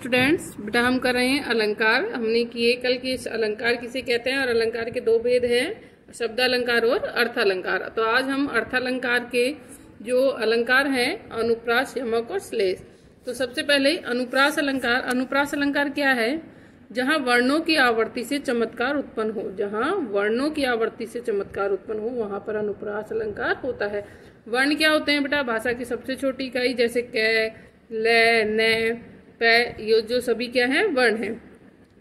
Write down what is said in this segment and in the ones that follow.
Students, बेटा हम कर रहे हैं अलंकार। हमने किए कल के अलंकार किसे कहते हैं और अलंकार के दो भेद हैं, शब्द अलंकार और अर्थ अलंकार। तो आज हम अर्थ अलंकार के जो अलंकार हैं अनुप्रास, यमक और श्लेष। तो सबसे पहले अनुप्रास अलंकार। अनुप्रास अलंकार क्या है? जहां वर्णों की आवर्ती से चमत्कार उत्पन्न हो, जहां वर्णों की आवर्ती से चमत्कार उत्पन्न हो वहां पर अनुप्रास अलंकार होता है। वर्ण क्या होते हैं बेटा? भाषा की सबसे छोटी इकाई, जैसे क, ल, न, पे, ये जो सभी क्या है वर्ण है।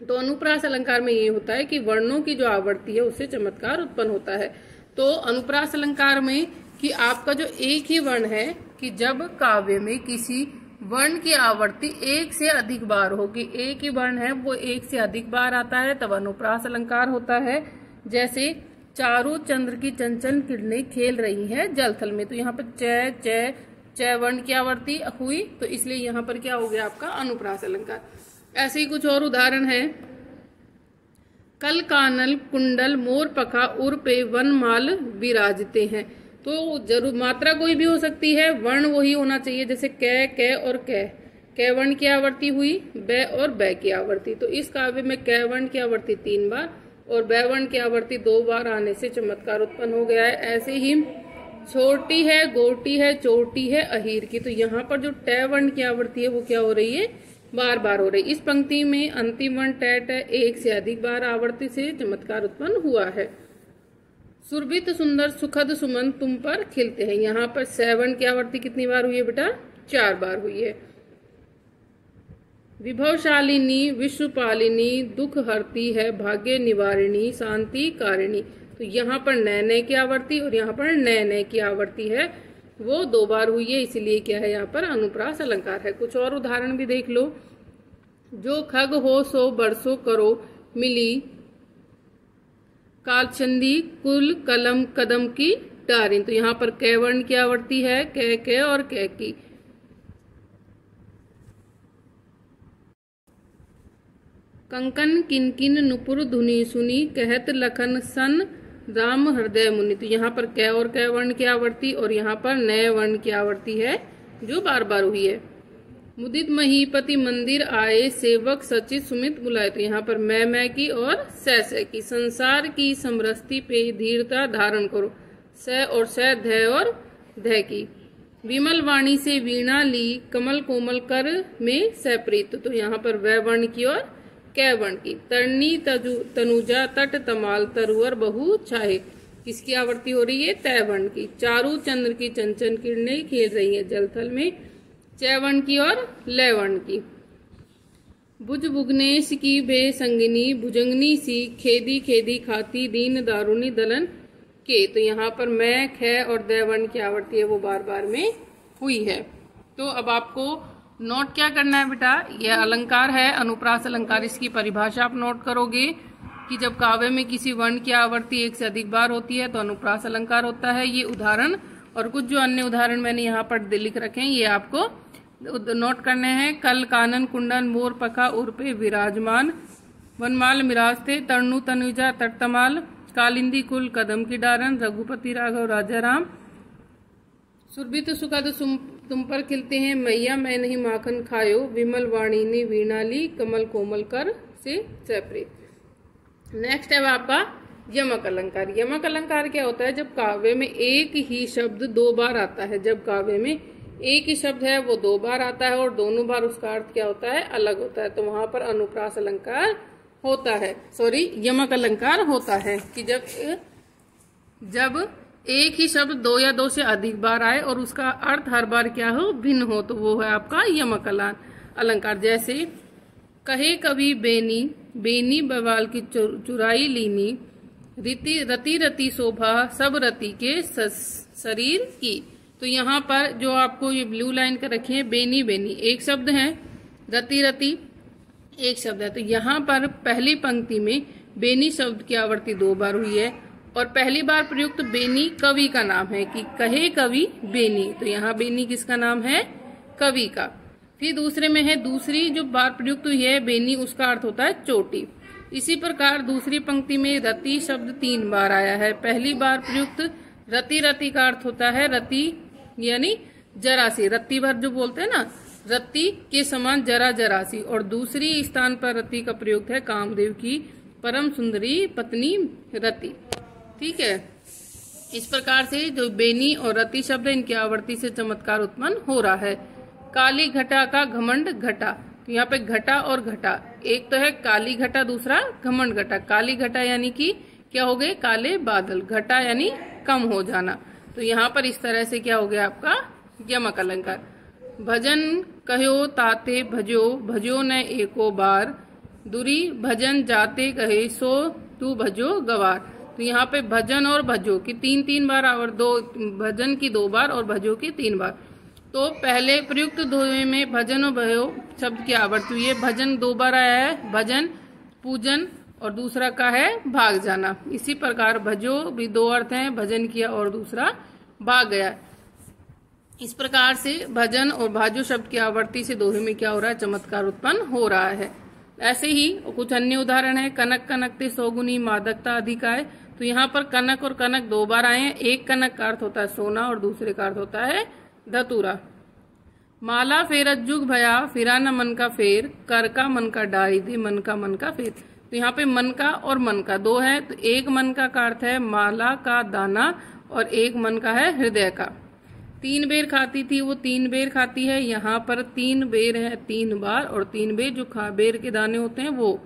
तो अनुप्रास अलंकार में ये होता है कि वर्णों की जो आवर्ती है उससे चमत्कार उत्पन्न होता है। तो अनुप्रास अलंकार में कि आपका जो एक ही वर्ण है, कि जब काव्य में किसी वर्ण की आवर्ती एक से अधिक बार हो, कि एक ही वर्ण है वो एक से अधिक बार आता है, तब अनुप्रास अलंकार होता है। जैसे चारों चंद्र की चंचल किरणें खेल रही है जल थल में, तो यहाँ पर च च वर्ण की आवर्ती हुई, तो इसलिए यहाँ पर क्या हो गया आपका अनुप्रास अलंकार। ऐसे ही कुछ और उदाहरण है। कल कानल कुंडल मोर पखा उर पे वनमाल विराजते हैं। तो जरूर मात्रा कोई भी हो सकती है, वर्ण वही होना चाहिए। जैसे क और क वर्ण की आवर्ती हुई, ब और ब की आवर्ती। तो इस काव्य में क वर्ण की आवर्ती 3 बार और ब वर्ण की आवर्ती 2 बार आने से चमत्कार उत्पन्न हो गया है। ऐसे ही छोटी है, गोटी है, चोटी है अहीर की। तो यहाँ पर जो ट वर्ण की आवर्ती है वो क्या हो रही है? बार बार हो रही है। इस पंक्ति में अंतिम वर्ण ट एक से अधिक बार आवर्ती से चमत्कार उत्पन्न हुआ है। सुरभित सुंदर सुखद सुमन तुम पर खिलते हैं। यहाँ पर स वर्ण की आवर्ती कितनी बार हुई है बेटा? 4 बार हुई है। विभवशालिनी विश्वपालिनी दुख हरती है भाग्य निवारिणी शांति कारिणी। तो यहाँ पर न की आवर्ती और यहाँ पर न की आवर्ती है वो 2 बार हुई है, इसीलिए क्या है यहाँ पर अनुप्रास अलंकार है। कुछ और उदाहरण भी देख लो। जो खग हो सो बरसो करो मिली कालचंदी कुल कलम कदम की डारिन। तो यहाँ पर क वर्ण की आवर्ती है, क और क की। कंकन किनकिन नुपुर धुनी सुनी कहत लखन सन राम हृदय मुनि। तो यहाँ पर क और क वर्ण की आवर्ती और यहाँ पर न वर्ण की आवर्ती है जो बार बार हुई है। मुदित महीपति मंदिर आए सेवक सचित सुमित बुलाए। तो यहाँ पर मैं की और स की। संसार की समरस्ती पे धीरता धारण करो, स और स ध और ध की। विमल वाणी से वीणा ली कमल कोमल कर में सप्रीत। तो यहाँ पर व वर्ण की और क वर्ण की। तरनी तनुजा तट तमाल तरुवर बहु छाहे, किसकी आवर्ती हो रही है? त वर्ण की। चारू चंद्र की चंचल किरणें खेल रही है जलथल में, च वर्ण की और ल वर्ण की। बुज बुगनेश की बेसंगिनी भुजंगनी सी खेदी खेदी खाती दीन दारुणी दलन के। तो यहाँ पर मैं ख और द वर्ण की आवर्ती है वो बार बार में हुई है। तो अब आपको नोट क्या करना है बेटा? यह अलंकार है अनुप्रास अलंकार। इसकी परिभाषा आप नोट करोगे कि जब काव्य में किसी वर्ण की आवर्ती एक से अधिक बार होती है तो अनुप्रास अलंकार होता है। ये उदाहरण और कुछ जो अन्य उदाहरण मैंने यहाँ पर लिख रखे हैं ये आपको नोट करने हैं। कल कानन कुंडन मोर पखा उर पे विराजमान वनमाल मिराजते तरणु तनुजा तटतमाल कालिंदी कुल कदम की डारन रघुपति राघव राजा राम। सुरभित सुखद तुम पर खिलते हैं मैया मैं नहीं माखन खायो विमल वाणी ने वीणा ली कमल कोमल कर से सप्रीत। नेक्स्ट है आपका यमक अलंकार। यमक अलंकार क्या होता है? जब काव्य में एक ही शब्द 2 बार आता है, जब काव्य में एक ही शब्द है वो 2 बार आता है और दोनों बार उसका अर्थ क्या होता है? अलग होता है, तो वहां पर अनुप्रास अलंकार होता है, यमक अलंकार होता है। कि जब एक ही शब्द 2 या 2 से अधिक बार आए और उसका अर्थ हर बार क्या हो? भिन्न हो, तो वो है आपका यमक अलंकार। जैसे कहे कभी बेनी बेनी बवाल की चुराई लीनी रति रति शोभा सब रति के शरीर की। तो यहाँ पर जो आपको ये ब्लू लाइन कर रखी है बेनी बेनी एक शब्द है, रति रति एक शब्द है। तो यहाँ पर पहली पंक्ति में बेनी शब्द की आवर्ती 2 बार हुई है और पहली बार प्रयुक्त बेनी कवि का नाम है, कि कहे कवि बेनी। तो यहाँ बेनी किसका नाम है? कवि का। फिर दूसरे में है दूसरी जो बार प्रयुक्त हुई है बेनी, उसका अर्थ होता है चोटी। इसी प्रकार दूसरी पंक्ति में रति शब्द 3 बार आया है। पहली बार प्रयुक्त रति रति का अर्थ होता है रति यानी जरा सी, रत्ती भर जो बोलते हैं ना, रति के समान जरा जरासी, और दूसरी स्थान पर रति का प्रयोग है कामदेव की परम सुंदरी पत्नी रति। ठीक है, इस प्रकार से जो बेनी और रति शब्द है इनकी आवर्ती से चमत्कार उत्पन्न हो रहा है। काली घटा का घमंड घटा, तो यहाँ पे घटा और घटा, एक तो है काली घटा, दूसरा घमंड घटा। काली घटा यानी कि क्या हो गए, काले बादल, घटा यानी कम हो जाना। तो यहाँ पर इस तरह से क्या हो गया आपका यमक अलंकार। भजन कहो ताते भजो, भजो न एको बार, दुरी भजन जाते कहे सो तू भजो गवार। तो यहाँ पे भजन और भजो की तीन बार और दो, भजन की 2 बार और भजो की 3 बार। तो पहले प्रयुक्त दोहे में भजन और भयो शब्द की आवर्ती हुई है। भजन 2 बार आया है, भजन पूजन, और दूसरा का है भाग जाना। इसी प्रकार भजो भी 2 अर्थ हैं, भजन किया और दूसरा भाग गया। इस प्रकार से भजन और भाजो शब्द की आवर्ती से दोहे में क्या हो रहा है, चमत्कार उत्पन्न हो रहा है। ऐसे ही कुछ अन्य उदाहरण है। कनक कनकते सौगुनी मादकता अधिकाय, तो यहाँ पर कनक और कनक 2 बार आए हैं। एक कनक का अर्थ होता है सोना और दूसरे का अर्थ होता है धतूरा। माला फेरत जुग भया, फिरा न मन का फेर, कर का मन का डाई दे, मन का फेर। तो यहाँ पे मन का और मन का 2 है। तो एक मन का अर्थ है माला का दाना और एक मन का है हृदय का। 3 बेर खाती थी वो 3 बेर खाती है, यहाँ पर 3 बेर है 3 बार, और 3 बेर जो बेर के दाने होते हैं वो।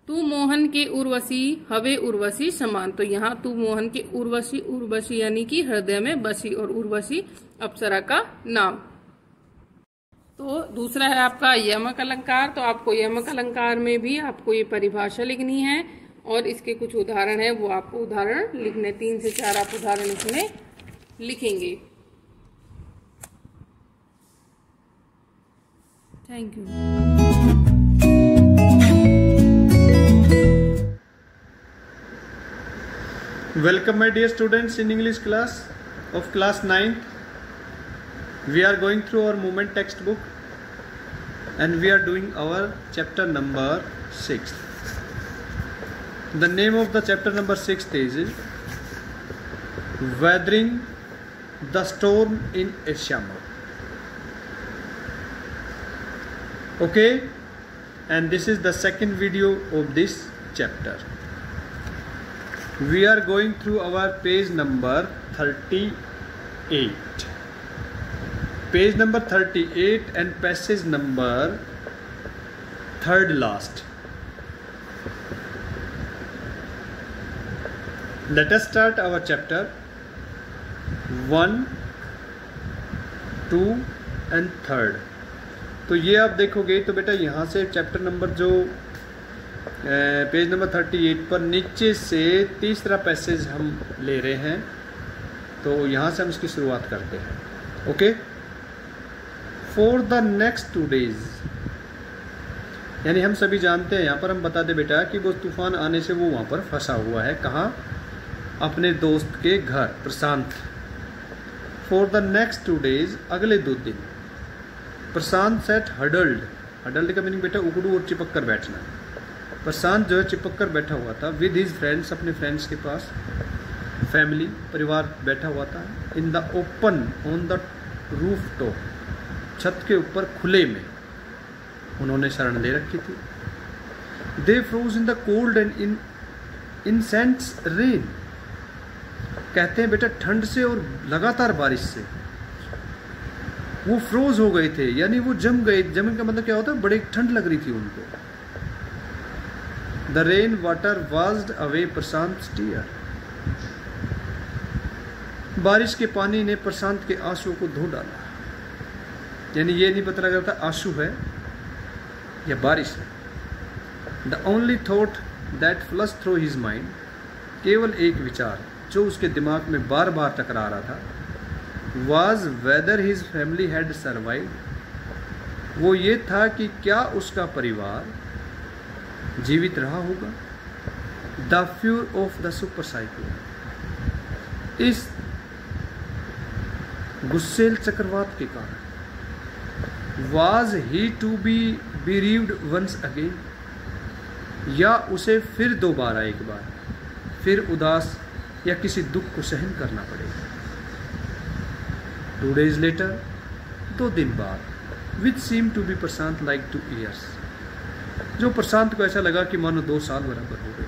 तू मोहन के उर्वशी हवे उर्वशी समान, तो यहाँ तू मोहन के उर्वशी, उर्वशी यानी कि हृदय में बसी, और उर्वशी अप्सरा का नाम। तो दूसरा है आपका यमक अलंकार। तो आपको यमक अलंकार में भी आपको ये परिभाषा लिखनी है और इसके कुछ उदाहरण है, वो आपको उदाहरण लिखने 3 से 4 आप उदाहरण इसमें लिखेंगे। Thank you. Welcome my dear students in English class of class 9th. We are going through our movement textbook and we are doing our chapter number 6. The name of the chapter number 6 is Weathering the Storm in Asia. Okay, and this is the second video of this chapter. We are going through our page number 38. Page number 38 and passage number 3rd last. Let us start our chapter 1, 2 and 3rd. तो ये आप देखोगे तो बेटा यहाँ से chapter number जो page number 38 पर नीचे से तीसरा पैसेज हम ले रहे हैं। तो यहाँ से हम इसकी शुरुआत करते हैं। Okay, for the next 2 days, यानी हम सभी जानते हैं, यहाँ पर हम बता दें बेटा कि वो तूफान आने से वो वहाँ पर फंसा हुआ है। कहाँ? अपने दोस्त के घर, प्रशांत। फॉर द नेक्स्ट 2 days, अगले 2 दिन। प्रशांत सेट हडल्ड, हडल्ड का मीनिंग बेटा उकड़ू और चिपक कर बैठना। प्रशांत जो है चिपक कर बैठा हुआ था विद हिज फ्रेंड्स, अपने फ्रेंड्स के पास, फैमिली, परिवार बैठा हुआ था। In the open on the roof top, छत के ऊपर खुले में उन्होंने शरण ले रखी थी। They froze in the cold and in incessant rain, कहते हैं बेटा ठंड से और लगातार बारिश से वो फ्रोज हो गए थे, यानी वो जम गए। जमने का मतलब क्या होता है, बड़ी ठंड लग रही थी उनको। The rain water washed away Prashant tear, बारिश के पानी ने प्रशांत के आंसुओं को धो डाला। यानी ये नहीं पता लग रहा था आंसू है या बारिश है। The only thought that flush through his mind, केवल एक विचार जो उसके दिमाग में बार बार टकरा रहा था, was whether his family had survived, वो ये था कि क्या उसका परिवार जीवित रहा होगा। The fury of the super cyclone, इस गुस्सेल चक्रवात के कारण। was he to be bereaved once again, या उसे फिर दोबारा एक बार फिर उदास या किसी दुख को सहन करना पड़ेगा। 2 days later, 2 दिन बाद। Which seem to be Prashant like 2 years, जो प्रशांत को ऐसा लगा कि मानो 2 साल बराबर हो गए।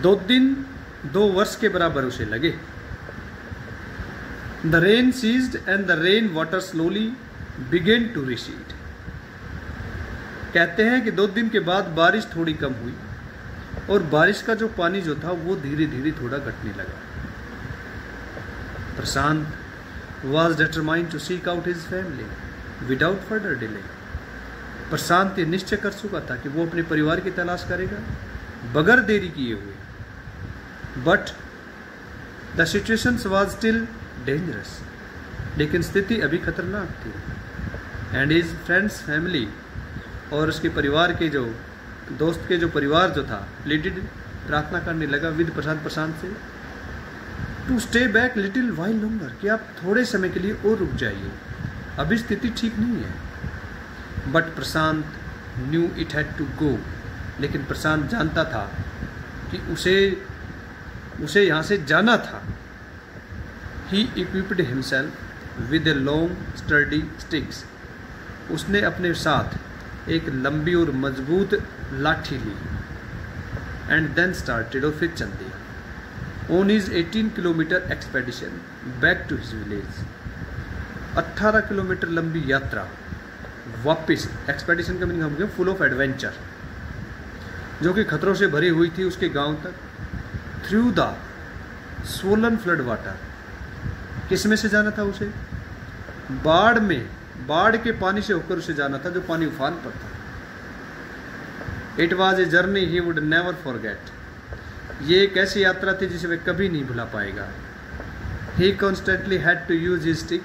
2 दिन 2 वर्ष के बराबर उसे लगे। The rain ceased and the rain water slowly began to recede. कहते हैं कि 2 दिन के बाद बारिश थोड़ी कम हुई और बारिश का जो पानी जो था वो धीरे धीरे थोड़ा घटने लगा। प्रशांत was determined to seek out his family without further delay। प्रशांत ये निश्चय कर चुका था कि वो अपने परिवार की तलाश करेगा बगैर देरी किए हुए। But the situation was still dangerous, लेकिन स्थिति अभी खतरनाक थी। एंड हिज फ्रेंड्स फैमिली, और उसके परिवार के जो दोस्त के जो परिवार जो था प्लीडेड, प्रार्थना करने लगा विद प्रशांत से to stay back little while longer, कि आप थोड़े समय के लिए और रुक जाइए, अभी स्थिति ठीक नहीं है। But Prashant knew it had to go, लेकिन प्रशांत जानता था कि उसे यहाँ से जाना था। He equipped himself with a long sturdy sticks, उसने अपने साथ एक लंबी और मजबूत लाठी ली। एंड देन स्टार्टेड, और फिर चल दिया on his 18 kilometre expedition back to his village. 18 kilometre लंबी यात्रा वापस, एक्सपेडिशन का मीनिंग हम कहें फुल ऑफ एडवेंचर, जो कि खतरों से भरी हुई थी उसके गांव तक। Through the swollen flood water, किस में से जाना था उसे? बाढ़ के पानी से होकर उसे जाना था, जो पानी उफान पर था। It was a journey he would never forget, ये एक ऐसी यात्रा थी जिसे वह कभी नहीं भुला पाएगा। He constantly had to use his stick,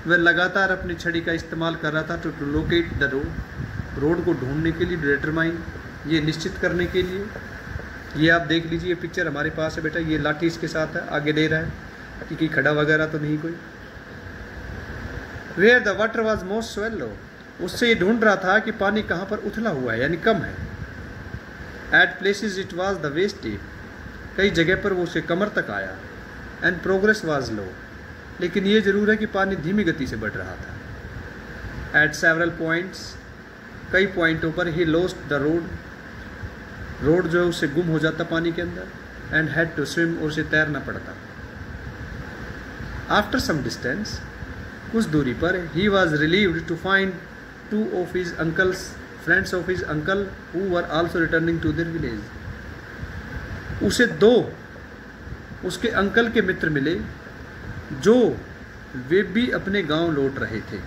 वह लगातार अपनी छड़ी का इस्तेमाल कर रहा था टू लोकेट द रोड को ढूंढने के लिए, डिटरमाइन, ये निश्चित करने के लिए। ये आप देख लीजिए, ये पिक्चर हमारे पास है बेटा, ये लाठी इसके साथ है, आगे दे रहा है कि कहीं खड़ा वगैरह तो नहीं कोई। Where the water was most shallow, उससे ये ढूंढ रहा था कि पानी कहाँ पर उथला हुआ है, यानी कम है। At places it was the waist deep, कई जगह पर वो उसके कमर तक आया। एंड प्रोग्रेस वॉज लो, लेकिन ये जरूर है कि पानी धीमी गति से बढ़ रहा था। एट सेवरल पॉइंट्स, कई पॉइंटों पर ही लॉस्ट द रोड जो है उससे गुम हो जाता पानी के अंदर। एंड हैड टू स्विम, और उसे तैरना पड़ता। आफ्टर सम डिस्टेंस, कुछ दूरी पर, he was relieved to find 2 of his uncles, friends of his uncle who were also returning to their village। उसे 2 उसके अंकल के मित्र मिले जो वे भी अपने गांव लौट रहे थे।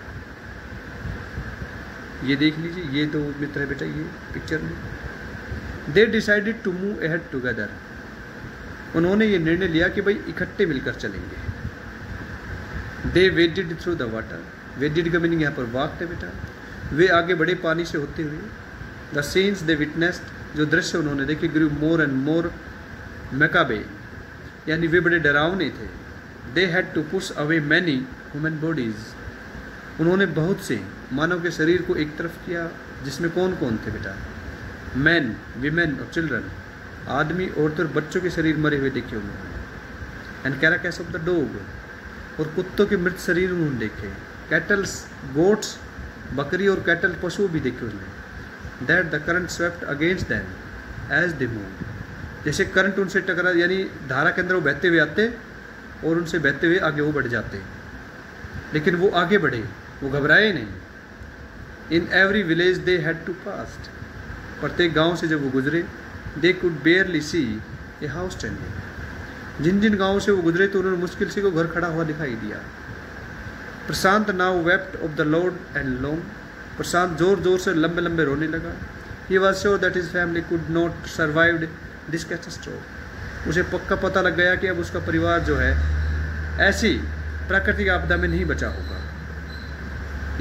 ये देख लीजिए, ये 2 मित्र है बेटा, ये पिक्चर में। They decided to move ahead together, उन्होंने ये निर्णय लिया कि भाई इकट्ठे मिलकर चलेंगे। They waded through the water, waded का मीनिंग यहाँ पर वाक्ड है बेटा। वे आगे बढ़े पानी से होते हुए। द सीन्स दे विटनेस्ड, जो दृश्य उन्होंने देखे, ग्रू मोर एंड मोर मैकाबे, यानी वे बड़े डरावने थे। They had to push away many human bodies, उन्होंने बहुत से मानव के शरीर को एक तरफ किया, जिसमें कौन कौन थे बेटा? मैन, वीमेन और चिल्ड्रन, आदमी, औरतें और बच्चों के शरीर मरे हुए देखे उन्होंने। एंड कैराकैस ऑफ द डॉग, और कुत्तों के मृत शरीर उन्होंने देखे। कैटल्स, गोट्स, बकरी और कैटल पशु भी देखे उन्होंने। That the current swept against them as they move, जैसे करंट उनसे टकरा, यानी धारा के अंदर वो बहते हुए आते और उनसे बहते हुए आगे वो बढ़ जाते, लेकिन वो आगे बढ़े, वो घबराए नहीं। In every village they had to passed, प्रत्येक गांव से जब वो गुजरे, they could barely see a house standing, जिन जिन गाँवों से वो गुजरे तो उन्होंने मुश्किल से को घर खड़ा हुआ दिखाई दिया। Prashant now wept of the loud and long, Prashant जोर जोर से लंबे लंबे रोने लगा। He was sure that his family could not survived this catastrophe, उसे पक्का पता लग गया कि अब उसका परिवार जो है ऐसी प्राकृतिक आपदा में नहीं बचा होगा।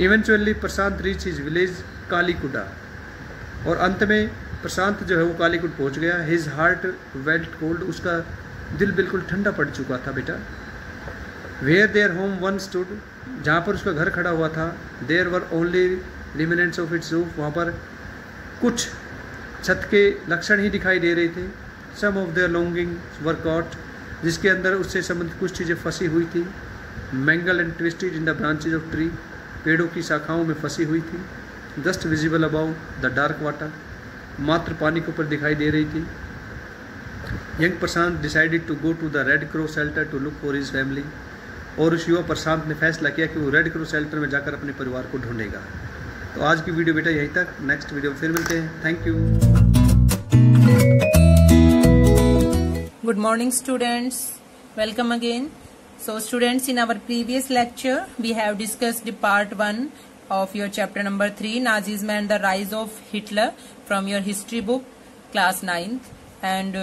इवेंचुअली प्रशांत रीच हिज विलेज कालीकुडा, और अंत में प्रशांत जो है वो कालीकुट पहुंच गया। हिज हार्ट वेल्ट कोल्ड, उसका दिल बिल्कुल ठंडा पड़ चुका था बेटा। Where their home once stood, जहाँ पर उसका घर खड़ा हुआ था, there were only remnants of its roof, वहाँ पर कुछ छत के लक्षण ही दिखाई दे रहे थे। Some of their belongings were caught, जिसके अंदर उससे संबंधित कुछ चीज़ें फंसी हुई थी। Mangled and twisted in the branches of tree, पेड़ों की शाखाओं में फंसी हुई थी। Just visible above the dark water, मात्र पानी के ऊपर दिखाई दे रही थी। Young Prashant decided to go to the Red Cross shelter to look for his family, और उस युवा प्रशांत ने फैसला किया कि वो रेड क्रॉस शेल्टर में जाकर अपने परिवार को ढूंढेगा। तो आज की वीडियो बेटा यहीं तक, नेक्स्ट वीडियो में फिर मिलते हैं। Thank you. Good morning students, welcome again. So students, in our previous lecture we have discussed the part 1 of your chapter number 3, Nazism and the rise of Hitler, from your history book class 9th, and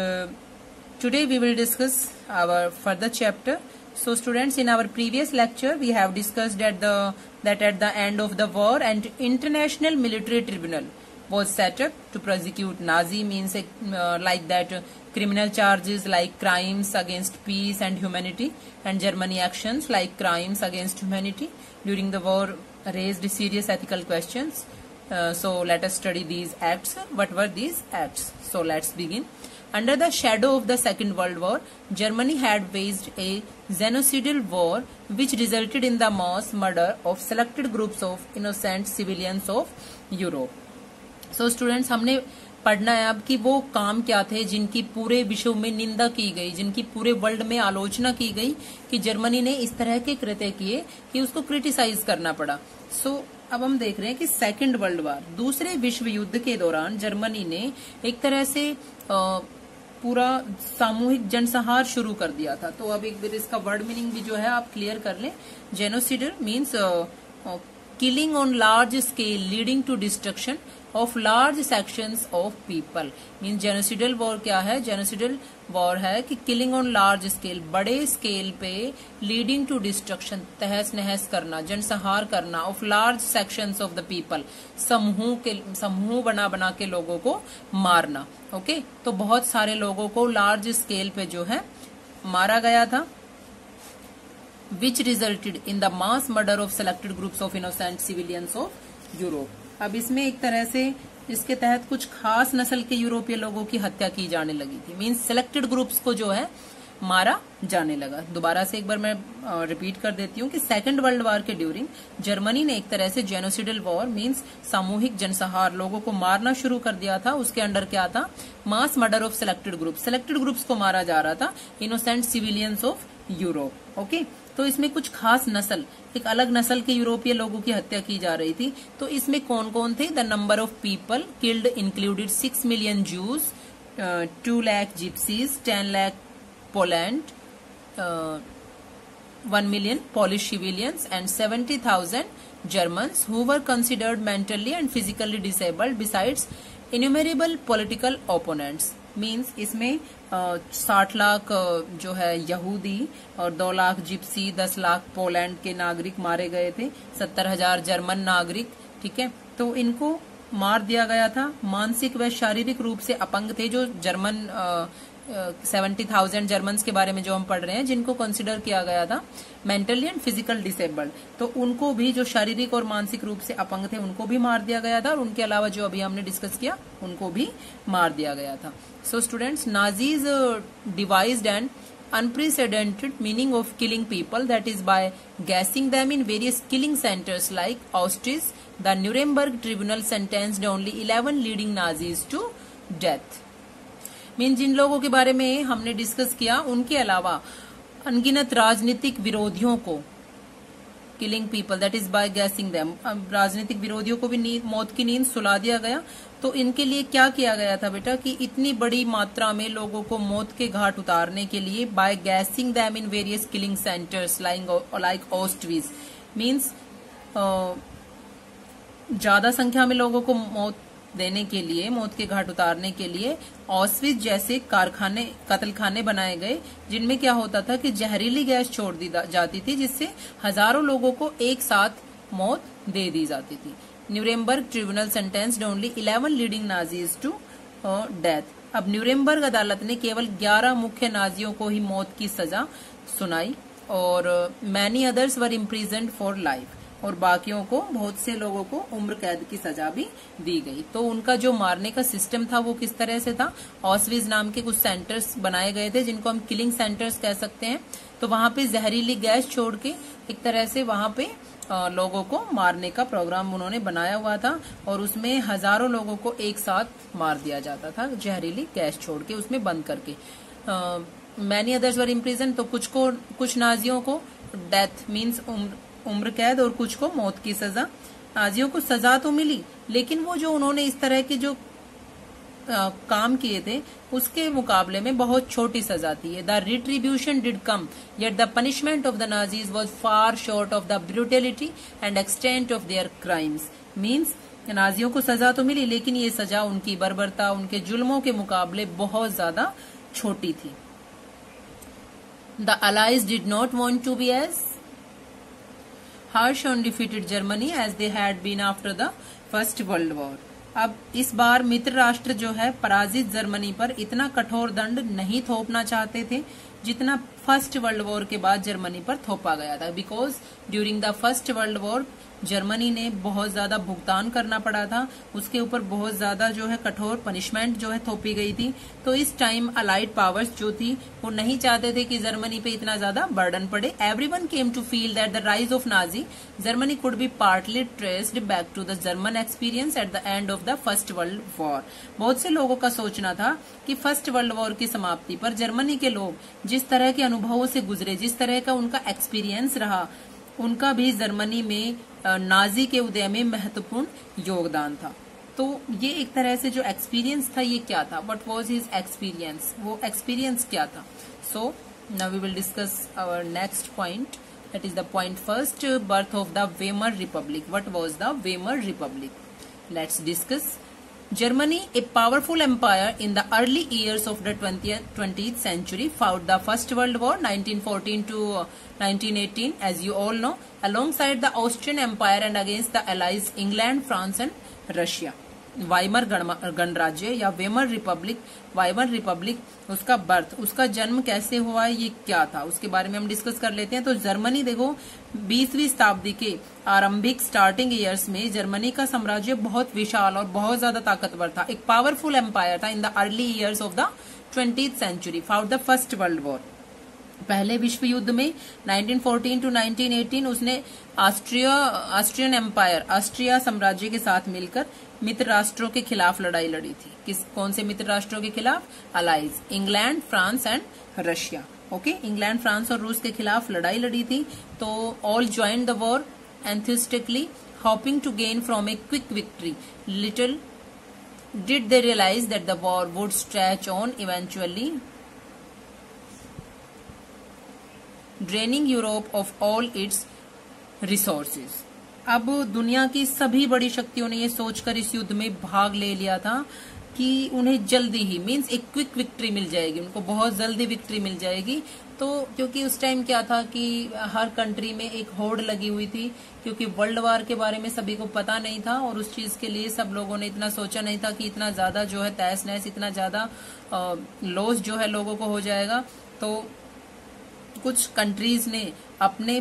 today we will discuss our further chapter. So students, in our previous lecture we have discussed that at the end of the war an international military tribunal was set up to prosecute Nazi, means like that criminal charges like crimes against peace and humanity, and Germany actions like crimes against humanity during the war raised serious ethical questions. So let us study these acts. What were these acts? So let's begin. Under the shadow of the Second World War, Germany had waged a genocidal war which resulted in the mass murder of selected groups of innocent civilians of Europe. So students, हमने पढ़ना है अब कि वो काम क्या थे जिनकी पूरे विश्व में निंदा की गई, जिनकी पूरे वर्ल्ड में आलोचना की गई कि जर्मनी ने इस तरह के कृत्य किए कि उसको क्रिटिसाइज करना पड़ा। So अब हम देख रहे हैं कि सेकेंड वर्ल्ड वार, दूसरे विश्व युद्ध के दौरान जर्मनी ने एक तरह से पूरा सामूहिक जनसंहार शुरू कर दिया था। तो अब एक बार इसका वर्ड मीनिंग भी जो है आप क्लियर कर लें। जेनोसिडल means killing on large scale leading to destruction of large sections of people, means genocidal war क्या है? genocidal war है कि killing on large scale, बड़े स्केल पे, leading to destruction, तहस नहस करना, जनसंहार करना, of large sections of the people, समूह बना बना के लोगों को मारना। ओके, तो बहुत सारे लोगों को लार्ज स्केल पे जो है मारा गया था, which resulted in the mass murder of selected groups of innocent civilians of Europe. अब इसमें एक तरह से इसके तहत कुछ खास नस्ल के यूरोपीय लोगों की हत्या की जाने लगी थी, मींस सिलेक्टेड ग्रुप्स को जो है मारा जाने लगा। दोबारा से एक बार मैं रिपीट कर देती हूँ कि सेकंड वर्ल्ड वॉर के ड्यूरिंग जर्मनी ने एक तरह से जेनोसिडल वॉर मींस सामूहिक जनसंहार, लोगों को मारना शुरू कर दिया था। उसके अंडर क्या था? Mass murder of selected groups को मारा जा रहा था, innocent civilians of Europe. Okay, तो इसमें कुछ खास नस्ल, एक अलग नस्ल के यूरोपीय लोगों की हत्या की जा रही थी। तो इसमें कौन कौन थे? The number of people killed included 6 million juice, 2 lakh gypsies, 10 lakh Poland, 1 million Polish civilians and 70,000 Germans who were considered mentally and physically disabled besides innumerable political opponents. Means इसमें 60 लाख जो है यहूदी और 2 लाख जिप्सी, 10 लाख पोलैंड के नागरिक मारे गए थे, 70,000 जर्मन नागरिक। ठीक है, तो इनको मार दिया गया था। मानसिक व शारीरिक रूप से अपंग थे जो जर्मन 70,000 जर्मन्स के बारे में जो हम पढ़ रहे हैं, जिनको कंसिडर किया गया था मेंटली एंड फिजिकल डिसेबल्ड, तो उनको भी, जो शारीरिक और मानसिक रूप से अपंग थे, उनको भी मार दिया गया था। और उनके अलावा जो अभी हमने डिस्कस किया, उनको भी मार दिया गया था। So students, Nazis devised and unprecedented meaning of killing people, that is by gassing them in various killing centers like Auschwitz. The Nuremberg tribunal sentenced only 11 leading Nazis to death. Mean जिन लोगों के बारे में हमने discuss किया, उनके अलावा अनगिनत राजनीतिक विरोधियों को killing people, that is by gassing them, राजनीतिक विरोधियों को भी मौत की नींद सुला दिया गया। तो इनके लिए क्या किया गया था बेटा कि इतनी बड़ी मात्रा में लोगों को मौत के घाट उतारने के लिए by gassing them in various killing centres like Auschwitz, means ज्यादा संख्या में लोगों को मौत देने के लिए, मौत के घाट उतारने के लिए ऑस्विज जैसे कारखाने, कत्लखाने बनाए गए, जिनमें क्या होता था कि जहरीली गैस छोड़ दी जाती थी, जिससे हजारों लोगों को एक साथ मौत दे दी जाती थी। Nuremberg tribunal sentenced only 11 leading Nazis to death. अब न्यूरेमबर्ग अदालत ने केवल 11 मुख्य नाजियों को ही मौत की सजा सुनाई और many others were imprisoned for life, और बाकियों को, बहुत से लोगों को उम्र कैद की सजा भी दी गई। तो उनका जो मारने का सिस्टम था वो किस तरह से था? ऑस्विज नाम के कुछ सेंटर्स बनाए गए थे, जिनको हम किलिंग सेंटर्स कह सकते हैं। तो वहां पे जहरीली गैस छोड़ के एक तरह से वहां पे लोगों को मारने का प्रोग्राम उन्होंने बनाया हुआ था और उसमें हजारों लोगों को एक साथ मार दिया जाता था जहरीली गैस छोड़ के, उसमें बंद करके। मैनी अदर्स वर इम्प्रिजन, तो कुछ नाजियों को डेथ मीन्स उम्र कैद और कुछ को मौत की सजा। नाजियों को सजा तो मिली, लेकिन वो जो उन्होंने इस तरह के जो काम किए थे उसके मुकाबले में बहुत छोटी सजा थी। The retribution did come yet the punishment of the Nazis was far short of the brutality and extent of their crimes. Means नाजियों को सजा तो मिली, लेकिन ये सजा उनकी बर्बरता, उनके जुल्मों के मुकाबले बहुत ज्यादा छोटी थी। The allies did not want to be as harsh on defeated Germany as they had been after the First World War। अब इस बार मित्र राष्ट्र जो है पराजित जर्मनी पर इतना कठोर दंड नहीं थोपना चाहते थे जितना फर्स्ट वर्ल्ड वॉर के बाद जर्मनी पर थोपा गया था। Because during the First World war Germany ने बहुत ज्यादा भुगतान करना पड़ा था, उसके ऊपर बहुत ज्यादा जो है कठोर पनिशमेंट जो है थोपी गई थी। तो इस टाइम अलाइड पावर्स जो थी वो नहीं चाहते थे कि जर्मनी पे इतना ज्यादा बर्डन पड़े। Everyone came to feel that the rise of Nazi Germany could be partly traced back to the German experience at the end of the First World War. बहुत से लोगों का सोचना था कि फर्स्ट वर्ल्ड वॉर की समाप्ति पर जर्मनी के लोग जिस तरह के अनुभवों से गुजरे, जिस तरह का उनका एक्सपीरियंस रहा, उनका भी जर्मनी में नाजी के उदय में महत्वपूर्ण योगदान था। तो ये एक तरह से जो एक्सपीरियंस था ये क्या था, व्हाट वाज हिज एक्सपीरियंस, वो एक्सपीरियंस क्या था। So now we will discuss our next point, that is the point first, birth of the Weimar Republic. What was the Weimar Republic, let's discuss. Germany, a powerful empire in the early years of the 20th century, fought the First World War 1914 to 1918, as you all know, alongside the Austrian Empire and against the allies England, France and Russia. Weimar गणराज्य या Weimar Republic उसका birth, उसका जन्म कैसे हुआ, ये क्या था, उसके बारे में हम डिस्कस कर लेते हैं। तो जर्मनी देखो 20वीं शताब्दी के आरंभिक स्टार्टिंग ईयर्स में जर्मनी का साम्राज्य बहुत विशाल और बहुत ज्यादा ताकतवर था, एक पावरफुल एम्पायर था in the early years of the 20th century, fought the First World War. पहले विश्व युद्ध में 1914 टू 1918 उसने ऑस्ट्रियन एम्पायर, ऑस्ट्रिया साम्राज्य के साथ मिलकर मित्र राष्ट्रों के खिलाफ लड़ाई लड़ी थी। कौन से मित्र राष्ट्रों के खिलाफ? Allies, England, France and Russia. Okay, England, France और रूस के खिलाफ लड़ाई लड़ी थी। तो all joined the war enthusiastically, hoping to gain from a quick victory. Little did they realize that the war would stretch on, eventually draining Europe of all its resources. अब दुनिया की सभी बड़ी शक्तियों ने ये सोचकर इस युद्ध में भाग ले लिया था कि उन्हें जल्दी ही मींस एक क्विक विक्ट्री मिल जाएगी, उनको बहुत जल्दी विक्ट्री मिल जाएगी। तो क्योंकि उस टाइम क्या था कि हर कंट्री में एक होड़ लगी हुई थी, क्योंकि वर्ल्ड वार के बारे में सभी को पता नहीं था और उस चीज के लिए सब लोगों ने इतना सोचा नहीं था कि इतना ज्यादा जो है तहस नहस, इतना ज्यादा लॉस जो है लोगों को हो जाएगा। तो कुछ कंट्रीज ने अपने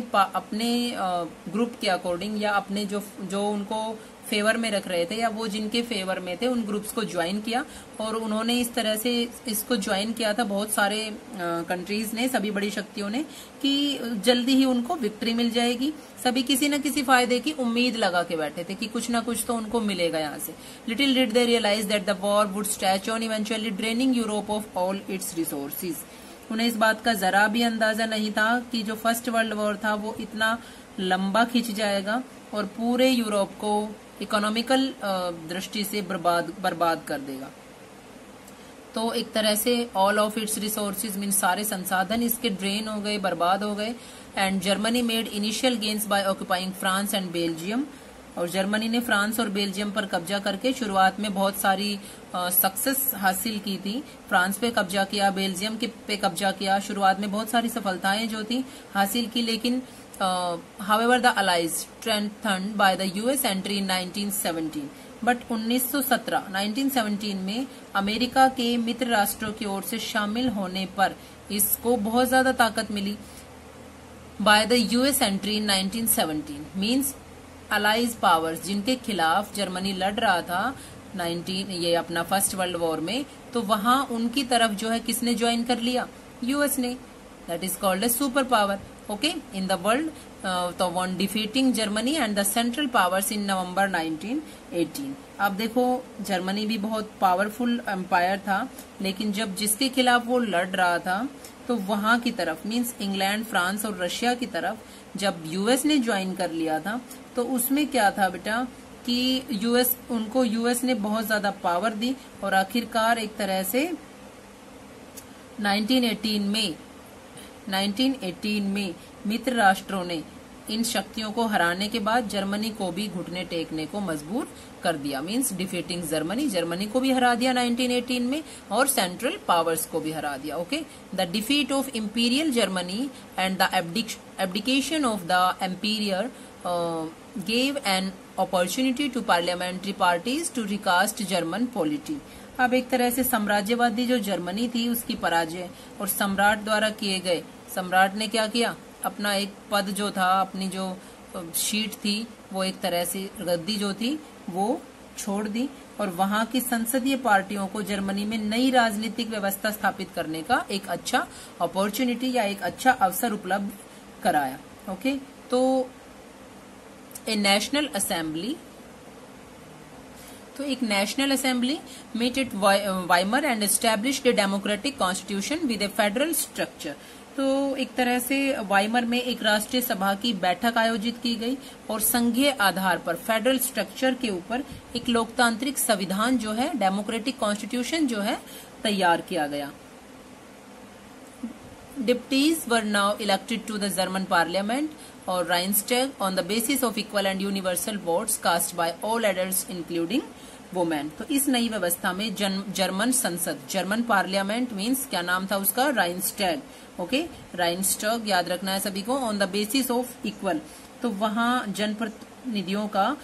ग्रुप के अकॉर्डिंग या अपने जो उनको फेवर में रख रहे थे या वो जिनके फेवर में थे उन ग्रुप्स को ज्वाइन किया और उन्होंने इस तरह से इसको ज्वाइन किया था बहुत सारे कंट्रीज ने, सभी बड़ी शक्तियों ने, कि जल्दी ही उनको विक्ट्री मिल जाएगी। सभी किसी न किसी फायदे की उम्मीद लगा के बैठे थे कि कुछ ना कुछ तो उनको मिलेगा यहाँ से। Little did they realise that the war would stretch on, eventually draining Europe of all its resources. उन्हें इस बात का जरा भी अंदाजा नहीं था कि जो फर्स्ट वर्ल्ड वॉर था वो इतना लंबा खिंच जाएगा और पूरे यूरोप को इकोनॉमिकल दृष्टि से बर्बाद कर देगा। तो एक तरह से all of its resources mean सारे संसाधन इसके ड्रेन हो गए, बर्बाद हो गए। And Germany made initial gains by occupying France and Belgium, और जर्मनी ने फ्रांस और बेल्जियम पर कब्जा करके शुरुआत में बहुत सारी सक्सेस हासिल की थी। फ्रांस पे कब्जा किया, बेल्जियम पे कब्जा किया, शुरुआत में बहुत सारी सफलताएं जो थी हासिल की। लेकिन however the allies strengthened by the US entry in 1917, but 1917 में अमेरिका के मित्र राष्ट्रों की ओर से शामिल होने पर इसको बहुत ज्यादा ताकत मिली। By the US entry in 1917 means allies powers जिनके खिलाफ जर्मनी लड़ रहा था ये अपना फर्स्ट वर्ल्ड वॉर में, तो वहां उनकी तरफ जो है किसने ज्वाइन कर लिया? यूएस ने। That is called a super power. okay, in the world, तो won defeating Germany and the central powers in November 1918। अब देखो जर्मनी भी बहुत पावरफुल एम्पायर था, लेकिन जब जिसके खिलाफ वो लड़ रहा था तो वहां की तरफ मींस इंग्लैंड, फ्रांस और रशिया की तरफ जब यूएस ने ज्वाइन कर लिया था तो उसमें क्या था बेटा कि यूएस ने बहुत ज्यादा पावर दी और आखिरकार एक तरह से 1918 में मित्र राष्ट्रों ने इन शक्तियों को हराने के बाद जर्मनी को भी घुटने टेकने को मजबूर कर दिया। मींस डिफीटिंग जर्मनी को भी हरा दिया 1918 में और सेंट्रल पावर्स को भी हरा दिया। Okay, the defeat of imperial Germany and the abdication of the emperor gave an opportunity to parliamentary parties to recast German polity। अब एक तरह से साम्राज्यवादी जो जर्मनी थी उसकी पराजय और सम्राट द्वारा किए गए, सम्राट ने क्या किया, अपना एक पद जो था, अपनी जो शीट थी, वो एक तरह से गद्दी जो थी वो छोड़ दी और वहां की संसदीय पार्टियों को जर्मनी में नई राजनीतिक व्यवस्था स्थापित करने का एक अच्छा अपॉर्चुनिटी या एक अच्छा अवसर उपलब्ध कराया। ओके, तो ए नेशनल असेंबली, तो एक national assembly met at Weimar and established a democratic constitution with a federal structure. तो एक तरह से वाइमर में एक राष्ट्रीय सभा की बैठक आयोजित की गई और संघीय आधार पर फेडरल स्ट्रक्चर के ऊपर एक लोकतांत्रिक संविधान जो है, डेमोक्रेटिक कॉन्स्टिट्यूशन जो है, तैयार किया गया। Deputies were now elected to the German parliament or Reichstag on the basis of equal and universal votes cast by all adults including women। तो इस नई व्यवस्था में जर्मन संसद, जर्मन पार्लियामेंट मींस क्या नाम था उसका, राइनस्टैग। ओके, राइनस्टैग याद रखना है सभी को। On the basis of equal, तो वहां जनप्रतिनिधियों का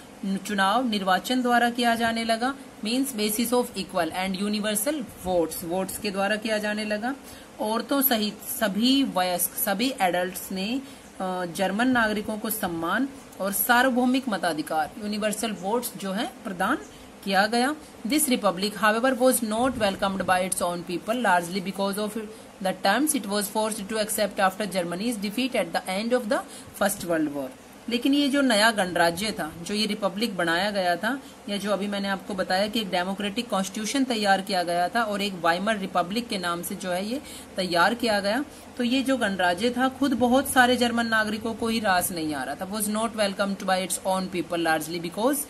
चुनाव निर्वाचन द्वारा किया जाने लगा, means basis of equal and universal votes के द्वारा किया जाने लगा। औरतों सहित सभी वयस्क, सभी एडल्ट्स ने जर्मन नागरिकों को सम्मान और सार्वभौमिक मताधिकार, यूनिवर्सल वोट्स जो है, प्रदान किया गया। This republic however was not welcomed by its own people largely because of the terms it was forced to accept after Germany's defeat at the end of the First World War. लेकिन ये जो नया गणराज्य था, जो ये Republic बनाया गया था, या जो अभी मैंने आपको बताया कि एक डेमोक्रेटिक कॉन्स्टिट्यूशन तैयार किया गया था और एक वाइमर रिपब्लिक के नाम से जो है ये तैयार किया गया, तो ये जो गणराज्य था खुद बहुत सारे जर्मन नागरिकों को ही रास नहीं आ रहा था। Was not welcome to by its own people largely because,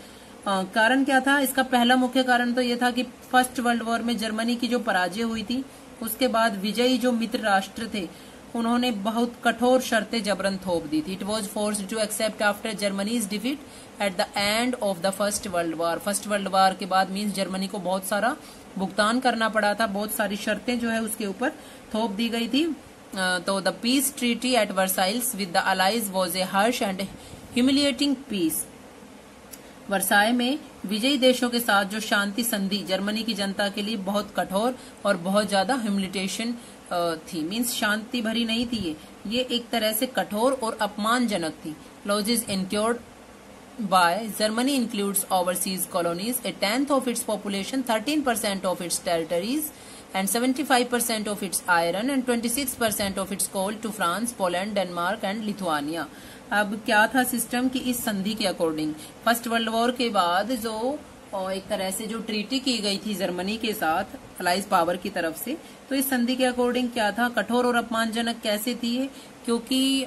कारण क्या था इसका? पहला मुख्य कारण तो ये था कि फर्स्ट वर्ल्ड वॉर में जर्मनी की जो पराजय हुई थी, उसके बाद विजयी जो मित्र राष्ट्र थे उन्होंने बहुत कठोर शर्तें जबरन थोप दी थी। It was forced to accept after Germany's defeat at the end of the First World War. First World War के बाद मीन्स जर्मनी को बहुत सारा भुगतान करना पड़ा था, बहुत सारी शर्तें जो है उसके ऊपर थोप दी गई थी। तो the peace treaty at Versailles with the allies was a harsh and humiliating peace. Versailles में विजयी देशों के साथ जो शांति संधि जर्मनी की जनता के लिए बहुत कठोर और बहुत ज्यादा ह्यूमिलिटेशन थी, मीन्स शांति भरी नहीं थी, ये एक तरह से कठोर और अपमानजनक थी। Losses incurred by Germany includes overseas colonies, a tenth of its population, 13% of its territories and 75% of its iron and 26% of its coal to France, Poland, Denmark and Lithuania। अब क्या था सिस्टम कि इस संधि के अकॉर्डिंग फर्स्ट वर्ल्ड वॉर के बाद जो एक तरह से जो ट्रीटी की गई थी जर्मनी के साथ अलाइज पावर की तरफ से, तो इस संधि के अकॉर्डिंग क्या था, कठोर और अपमानजनक कैसे थी ये? क्योंकि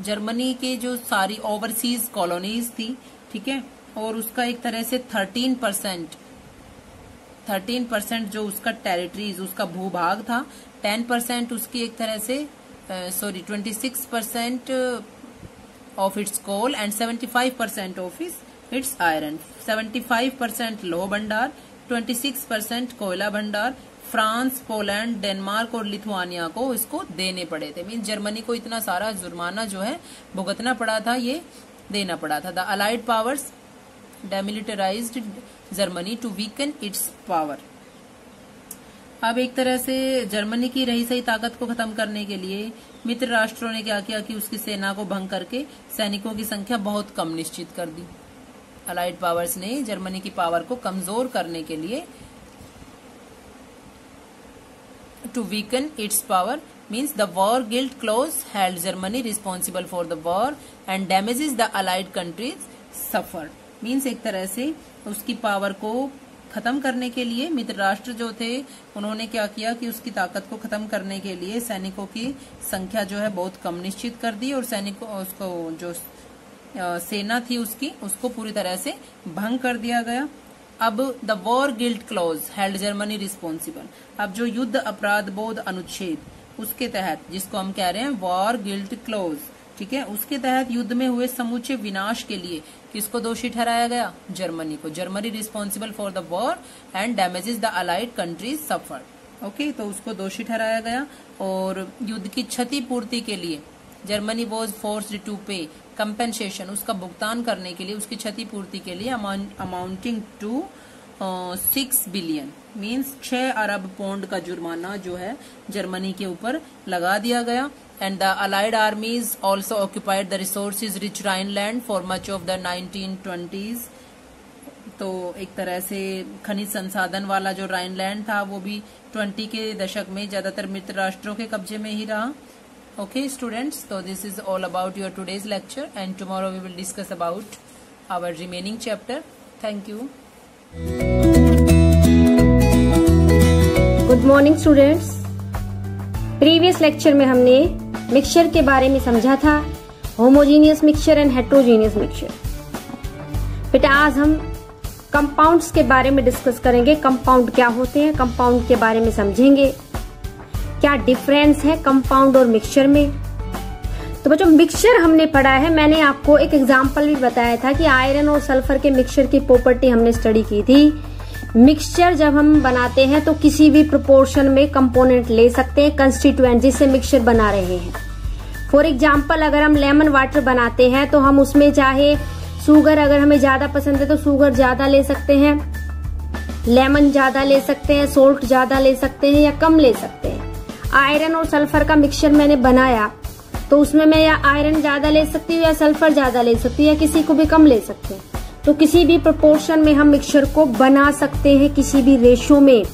जर्मनी के जो सारी ओवरसीज कॉलोनीज थी, ठीक है, और उसका एक तरह से 13% जो उसका टेरिटरीज, उसका भूभाग था, 10% उसकी एक तरह से 26% of its coal and 75% of its iron, 75% लोह भंडार, 26% कोयला भंडार फ्रांस, पोलैंड, डेनमार्क और लिथुआनिया को इसको देने पड़े थे। मीन जर्मनी को इतना सारा जुर्माना जो है भुगतना पड़ा था, ये देना पड़ा था। The allied powers demilitarised Germany to weaken its power. अब एक तरह से जर्मनी की रही सही ताकत को खत्म करने के लिए मित्र राष्ट्रों ने क्या किया कि उसकी सेना को भंग करके सैनिकों की संख्या बहुत कम निश्चित कर दी। अलाइड पावर्स ने जर्मनी की पावर को कमजोर करने के लिए to weaken its power means the war guilt clause held Germany responsible for the war and damages the allied countries suffered. means एक तरह से उसकी पावर को खत्म करने के लिए मित्र राष्ट्र जो थे उन्होंने क्या किया कि उसकी ताकत को खत्म करने के लिए सैनिकों की संख्या जो है बहुत कम निश्चित कर दी और सैनिकों उसको जो सेना थी उसकी उसको पूरी तरह से भंग कर दिया गया. अब the war guilt clause held Germany responsible. अब जो युद्ध अपराध बोध अनुच्छेद उसके तहत जिसको हम कह रहे हैं वॉर गिल्ट क्लॉज, ठीक है, उसके तहत युद्ध में हुए समूचे विनाश के लिए किसको दोषी ठहराया गया? जर्मनी को. Germany responsible for the war and damages the allied countries suffered. Okay, तो उसको दोषी ठहराया गया. और युद्ध की क्षतिपूर्ति के लिए Germany was forced to pay compensation, उसका भुगतान करने के लिए, उसकी क्षतिपूर्ति के लिए अमाउंटिंग टू 6 बिलियन मीन्स 6 अरब पौंड का जुर्माना जो है जर्मनी के ऊपर लगा दिया गया. And the allied आर्मीज also occupied the resources rich Rhineland for much of the 1920s. तो एक तरह से खनिज संसाधन वाला जो राइनलैंड था वो भी 20 के दशक में ज्यादातर मित्र राष्ट्रों के कब्जे में ही रहा. Okay students, so this is all about your today's lecture and tomorrow we will discuss about our remaining chapter. Thank you. Good morning students. Previous lecture में हमने मिक्सचर के बारे में समझा था, homogeneous mixture and heterogeneous mixture. बेटा आज हम कंपाउंड्स के बारे में डिस्कस करेंगे. कंपाउंड क्या होते हैं, कंपाउंड के बारे में समझेंगे, क्या डिफरेंस है कंपाउंड और मिक्सचर में. तो बच्चों मिक्सचर हमने पढ़ा है, मैंने आपको एक एग्जांपल भी बताया था कि आयरन और सल्फर के मिक्सचर की प्रॉपर्टी हमने स्टडी की थी. मिक्सचर जब हम बनाते हैं तो किसी भी प्रोपोर्शन में कंपोनेंट ले सकते हैं, कंस्टिट्यूएंट जिससे मिक्सचर बना रहे हैं. फॉर एग्जाम्पल अगर हम लेमन वाटर बनाते हैं तो हम उसमें चाहे शुगर अगर हमें ज्यादा पसंद है तो शुगर ज्यादा ले सकते हैं, लेमन ज्यादा ले सकते हैं, सोल्ट ज्यादा ले सकते हैं या कम ले सकते हैं. आयरन और सल्फर का मिक्सचर मैंने बनाया तो उसमें मैं या आयरन ज्यादा ले सकती हूँ या सल्फर ज्यादा ले सकती हूँ या किसी को भी कम ले सकते हैं. तो किसी भी प्रोपोर्शन में हम मिक्सचर को बना सकते हैं, किसी भी रेशो में.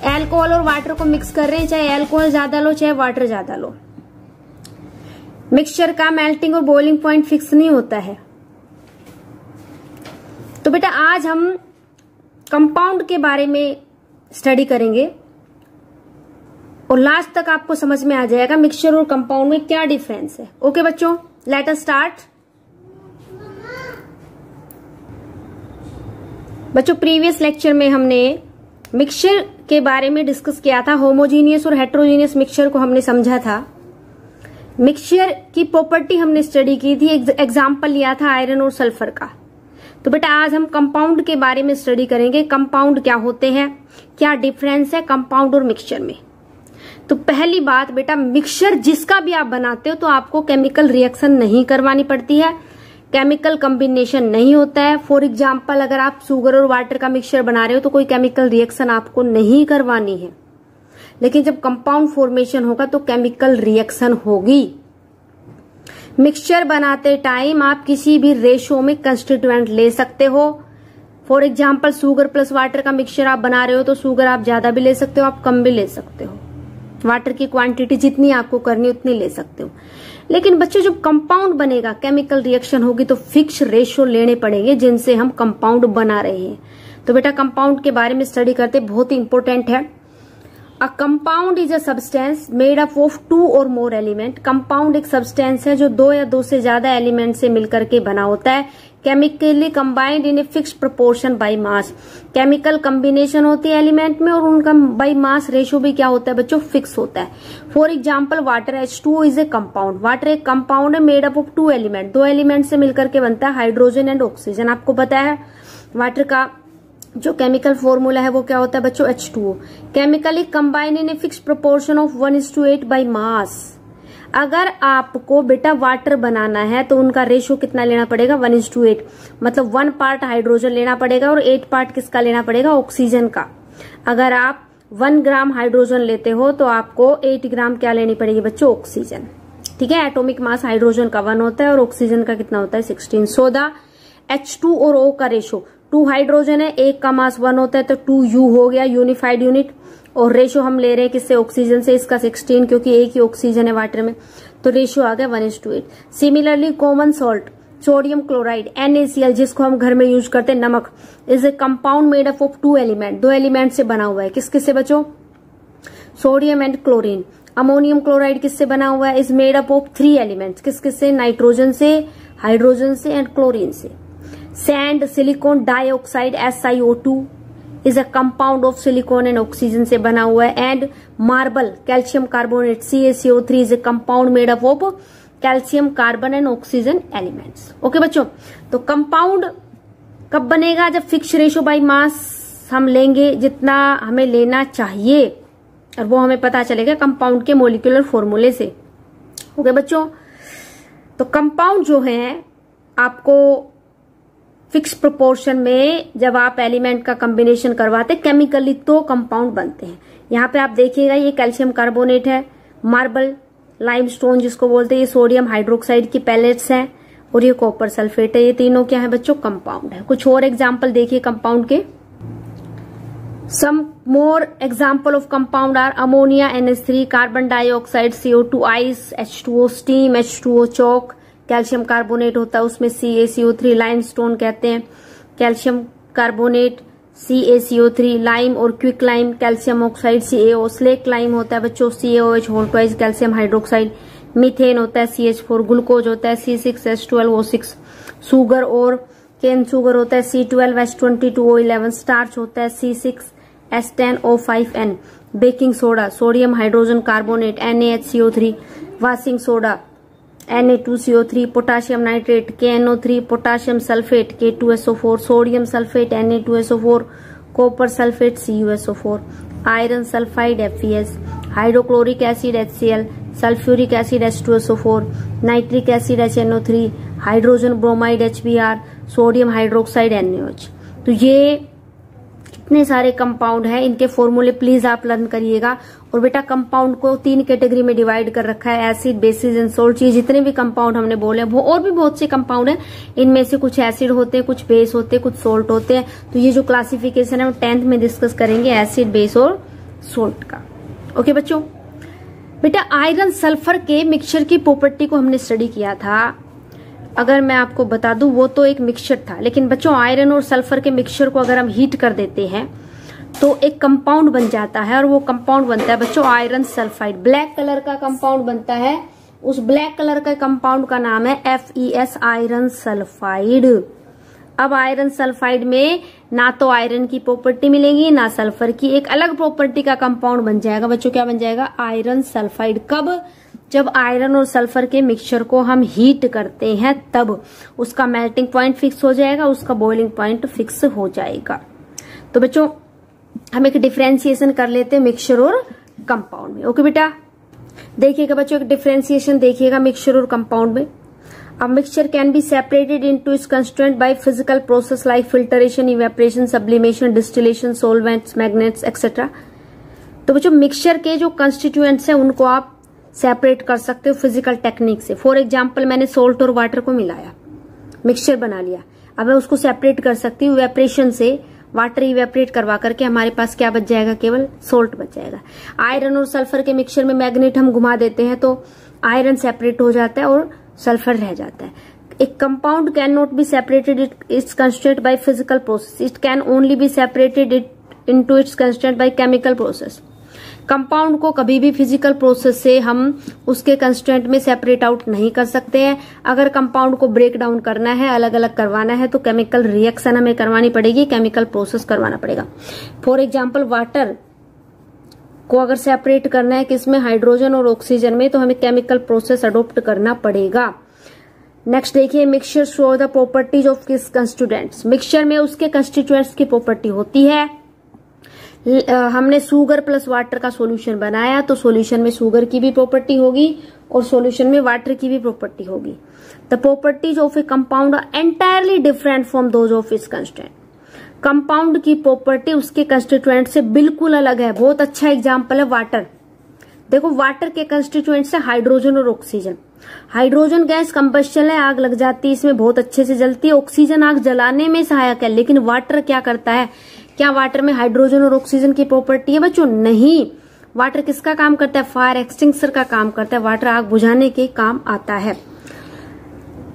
अल्कोहल और वाटर को मिक्स कर रहे हैं, चाहे अल्कोहल ज्यादा लो चाहे वाटर ज्यादा लो. मिक्सचर का मेल्टिंग और बॉइलिंग पॉइंट फिक्स नहीं होता है. तो बेटा आज हम कंपाउंड के बारे में स्टडी करेंगे और लास्ट तक आपको समझ में आ जाएगा मिक्सचर और कंपाउंड में क्या डिफरेंस है. ओके बच्चों, लेट अस स्टार्ट. बच्चों प्रीवियस लेक्चर में हमने मिक्सचर के बारे में डिस्कस किया था. होमोजीनियस और हेट्रोजीनियस मिक्सचर को हमने समझा था. मिक्सचर की प्रॉपर्टी हमने स्टडी की थी, एग्जाम्पल लिया था आयरन और सल्फर का. तो बेटा आज हम कंपाउंड के बारे में स्टडी करेंगे. कंपाउंड क्या होते हैं, क्या डिफरेंस है कंपाउंड और मिक्सचर में. तो पहली बात बेटा, मिक्सचर जिसका भी आप बनाते हो तो आपको केमिकल रिएक्शन नहीं करवानी पड़ती है, केमिकल कॉम्बिनेशन नहीं होता है. फॉर एग्जांपल अगर आप शुगर और वाटर का मिक्सचर बना रहे हो तो कोई केमिकल रिएक्शन आपको नहीं करवानी है. लेकिन जब कंपाउंड फॉर्मेशन होगा तो केमिकल रिएक्शन होगी. मिक्सचर बनाते टाइम आप किसी भी रेशो में कंस्टिट्यूएंट ले सकते हो. For example sugar plus water का मिक्सचर आप बना रहे हो तो शुगर आप ज्यादा भी ले सकते हो, आप कम भी ले सकते हो. वाटर की क्वांटिटी जितनी आपको करनी उतनी ले सकते हो. लेकिन बच्चों जब कंपाउंड बनेगा, केमिकल रिएक्शन होगी तो फिक्स रेशो लेने पड़ेंगे जिनसे हम कंपाउंड बना रहे हैं. तो बेटा कंपाउंड के बारे में स्टडी करते बहुत ही इंपॉर्टेंट है. A compound is a substance made up of 2 और मोर एलिमेंट. कंपाउंड एक सब्सटेंस है जो 2 या 2 से ज्यादा एलिमेंट से मिलकर के बना होता है. Chemically combined in a fix proportion by mass. Chemical combination होती है एलिमेंट में और उनका बाय मास रेशो भी क्या होता है बच्चों, फिक्स होता है. For example water H2O is a compound. Water एक कंपाउंड है made up of 2 element. 2 element से मिलकर के बनता है हाइड्रोजन एंड ऑक्सीजन. आपको पता है वाटर का जो केमिकल फॉर्मूला है वो क्या होता है बच्चों, H2O. Chemically combined in a fix proportion of 1:8 bye mass. अगर आपको बेटा वाटर बनाना है तो उनका रेशियो कितना लेना पड़ेगा, 1:8. मतलब 1 पार्ट हाइड्रोजन लेना पड़ेगा और 8 पार्ट किसका लेना पड़ेगा, ऑक्सीजन का. अगर आप 1 ग्राम हाइड्रोजन लेते हो तो आपको 8 ग्राम क्या लेनी पड़ेगी बच्चों, ऑक्सीजन. ठीक है, एटॉमिक मास हाइड्रोजन का 1 होता है और ऑक्सीजन का कितना होता है, 16. सो द H2 और O का रेशियो, 2 हाइड्रोजन है, एक का मास 1 होता है तो 2U हो गया यूनिफाइड यूनिट. और रेशो हम ले रहे हैं किससे, ऑक्सीजन से, इसका 16 क्योंकि एक ही ऑक्सीजन है वाटर में, तो रेशो आ गया 1:8। Similarly common salt sodium chloride NaCl जिसको हम घर में यूज करते हैं, नमक, is a compound made up of 2 element, 2 element से बना हुआ है। किसके से बच्चों, sodium and chlorine. Ammonium chloride किससे बना हुआ है, is made up of 3 elements, किसके से, नाइट्रोजन से, हाइड्रोजन से एंड क्लोरीन से। Sand silicon dioxide SiO2 is a compound of silicon and oxygen से बना हुआ है। And marble calcium carbonate CaCO3 is a compound made up of calcium carbon and oxygen elements. Okay बच्चों, तो compound कब बनेगा, जब फिक्स रेशो बाय मास हम लेंगे जितना हमें लेना चाहिए, और वो हमें पता चलेगा कंपाउंड के मोलिकुलर फॉर्मूले से। ओके बच्चों, तो कंपाउंड जो है आपको फिक्स प्रोपोर्शन में जब आप एलिमेंट का कॉम्बिनेशन करवाते केमिकली तो कंपाउंड बनते हैं। यहाँ पे आप देखिएगा ये कैल्शियम कार्बोनेट है, मार्बल लाइमस्टोन जिसको बोलते हैं, ये सोडियम हाइड्रोक्साइड की पैलेट्स हैं, और ये कॉपर सल्फेट है। ये तीनों क्या है बच्चों, कंपाउंड है। कुछ और एग्जाम्पल देखिए कंपाउंड के। Some more example of compound are ammonia NH3, carbon dioxide CO2, ice H2O, steam H2O, chalk calcium carbonate होता है उसमें CaCO3, लाइमस्टोन कहते हैं, कैल्शियम कार्बोनेट CaCO3, लाइम और quick lime calcium oxide CaO, slake lime होता है बच्चों CaOH whole twice calcium hydroxide, methane होता है CH4, ग्लूकोज होता है C6H12O6, सुगर और केन सुगर होता है C12H22O11, स्टार्च होता है C6H10O5N, baking soda sodium hydrogen carbonate NaHCO3, washing soda Na2CO3, potassium nitrate KNO3, potassium sulphate K2SO4, sodium sulphate Na2SO4, copper sulphate CuSO4, iron sulphide FeS, hydrochloric acid HCl, sulphuric acid H2SO4, nitric acid HNO3, hydrogen bromide HBr, sodium hydroxide NaOH। तो ये कितने सारे compound हैं, इनके फॉर्मूले please आप learn करिएगा। और बेटा कंपाउंड को 3 कैटेगरी में डिवाइड कर रखा है, एसिड, बेसिस एंड सोल्ट। ये जितने भी कंपाउंड हमने बोले वो और भी बहुत से कंपाउंड हैं, इनमें से कुछ एसिड होते हैं, कुछ बेस होते हैं, कुछ सोल्ट होते हैं। तो ये जो क्लासिफिकेशन है वो 10th में डिस्कस करेंगे, एसिड, बेस और सोल्ट का। ओके बच्चों, बेटा आयरन सल्फर के मिक्सचर की प्रॉपर्टी को हमने स्टडी किया था। अगर मैं आपको बता दूं वो तो एक मिक्सचर था, लेकिन बच्चों आयरन और सल्फर के मिक्सचर को अगर हम हीट कर देते हैं तो एक कंपाउंड बन जाता है, और वो कंपाउंड बनता है बच्चों आयरन सल्फाइड। ब्लैक कलर का कंपाउंड बनता है, उस ब्लैक कलर का कंपाउंड का नाम है FeS, आयरन सल्फाइड। अब आयरन सल्फाइड में ना तो आयरन की प्रॉपर्टी मिलेगी ना सल्फर की, एक अलग प्रॉपर्टी का कंपाउंड बन जाएगा बच्चों। क्या बन जाएगा, आयरन सल्फाइड। कब, जब आयरन और सल्फर के मिक्सचर को हम हीट करते हैं तब उसका मेल्टिंग पॉइंट फिक्स हो जाएगा, उसका बॉइलिंग पॉइंट फिक्स हो जाएगा। तो बच्चों हम एक डिफरेंशिएशन कर लेते हैं मिक्सचर और कंपाउंड में। ओके बेटा, देखिएगा बच्चों एक डिफरेंशिएशन देखिएगा मिक्सचर और कंपाउंड में। अब mixture can be separated into its constituent by physical process like filtration, evaporation, sublimation, distillation, solvents, magnets etcetera. तो बच्चों मिक्सचर के जो कंस्टिट्यूएंट्स हैं उनको आप सेपरेट कर सकते हो फिजिकल टेक्निक से। फॉर एग्जाम्पल मैंने सोल्ट और वाटर को मिलाया, मिक्सचर बना लिया, अब मैं उसको सेपरेट कर सकती हूँ इवेपोरेशन से। वाटर इवेपोरेट करवा करके हमारे पास क्या बच जाएगा, केवल सोल्ट बच जाएगा। आयरन और सल्फर के मिक्सचर में मैग्नेट हम घुमा देते हैं तो आयरन सेपरेट हो जाता है और सल्फर रह जाता है। एक compound can not be separated it's constituent by physical process, it can only be separated into its constituent by chemical process. Compound को कभी भी फिजिकल प्रोसेस से हम उसके कंस्टिट्यूएंट में सेपरेट आउट नहीं कर सकते हैं। अगर कंपाउंड को ब्रेक डाउन करना है, अलग अलग करवाना है, तो केमिकल रिएक्शन हमें करवानी पड़ेगी, केमिकल प्रोसेस करवाना पड़ेगा। फॉर एग्जाम्पल वाटर को अगर सेपरेट करना है किसमें, हाइड्रोजन और ऑक्सीजन में, तो हमें केमिकल प्रोसेस अडोप्ट करना पड़ेगा। नेक्स्ट देखिए mixture show the properties of किस कंस्टिट्यूएंट्स। मिक्सचर में उसके कंस्टिट्यूएंट्स की प्रॉपर्टी होती है। हमने शुगर प्लस वाटर का सॉल्यूशन बनाया तो सॉल्यूशन में शुगर की भी प्रॉपर्टी होगी और सॉल्यूशन में वाटर की भी प्रॉपर्टी होगी। The properties of a compound are entirely different from those of its constituent. Compound की प्रॉपर्टी उसके कंस्टिट्यूएंट से बिल्कुल अलग है। बहुत अच्छा एग्जाम्पल है वाटर। देखो वाटर के कंस्टिट्यूएंट से हाइड्रोजन और ऑक्सीजन। हाइड्रोजन गैस कंबस्शन है, आग लग जाती है, इसमें बहुत अच्छे से जलती है। ऑक्सीजन आग जलाने में सहायक है, लेकिन वाटर क्या करता है क्या वाटर में हाइड्रोजन और ऑक्सीजन की प्रॉपर्टी है बच्चों? नहीं। वाटर किसका काम करता है? फायर एक्सटिंग्विशर का काम करता है। वाटर आग बुझाने के काम आता है।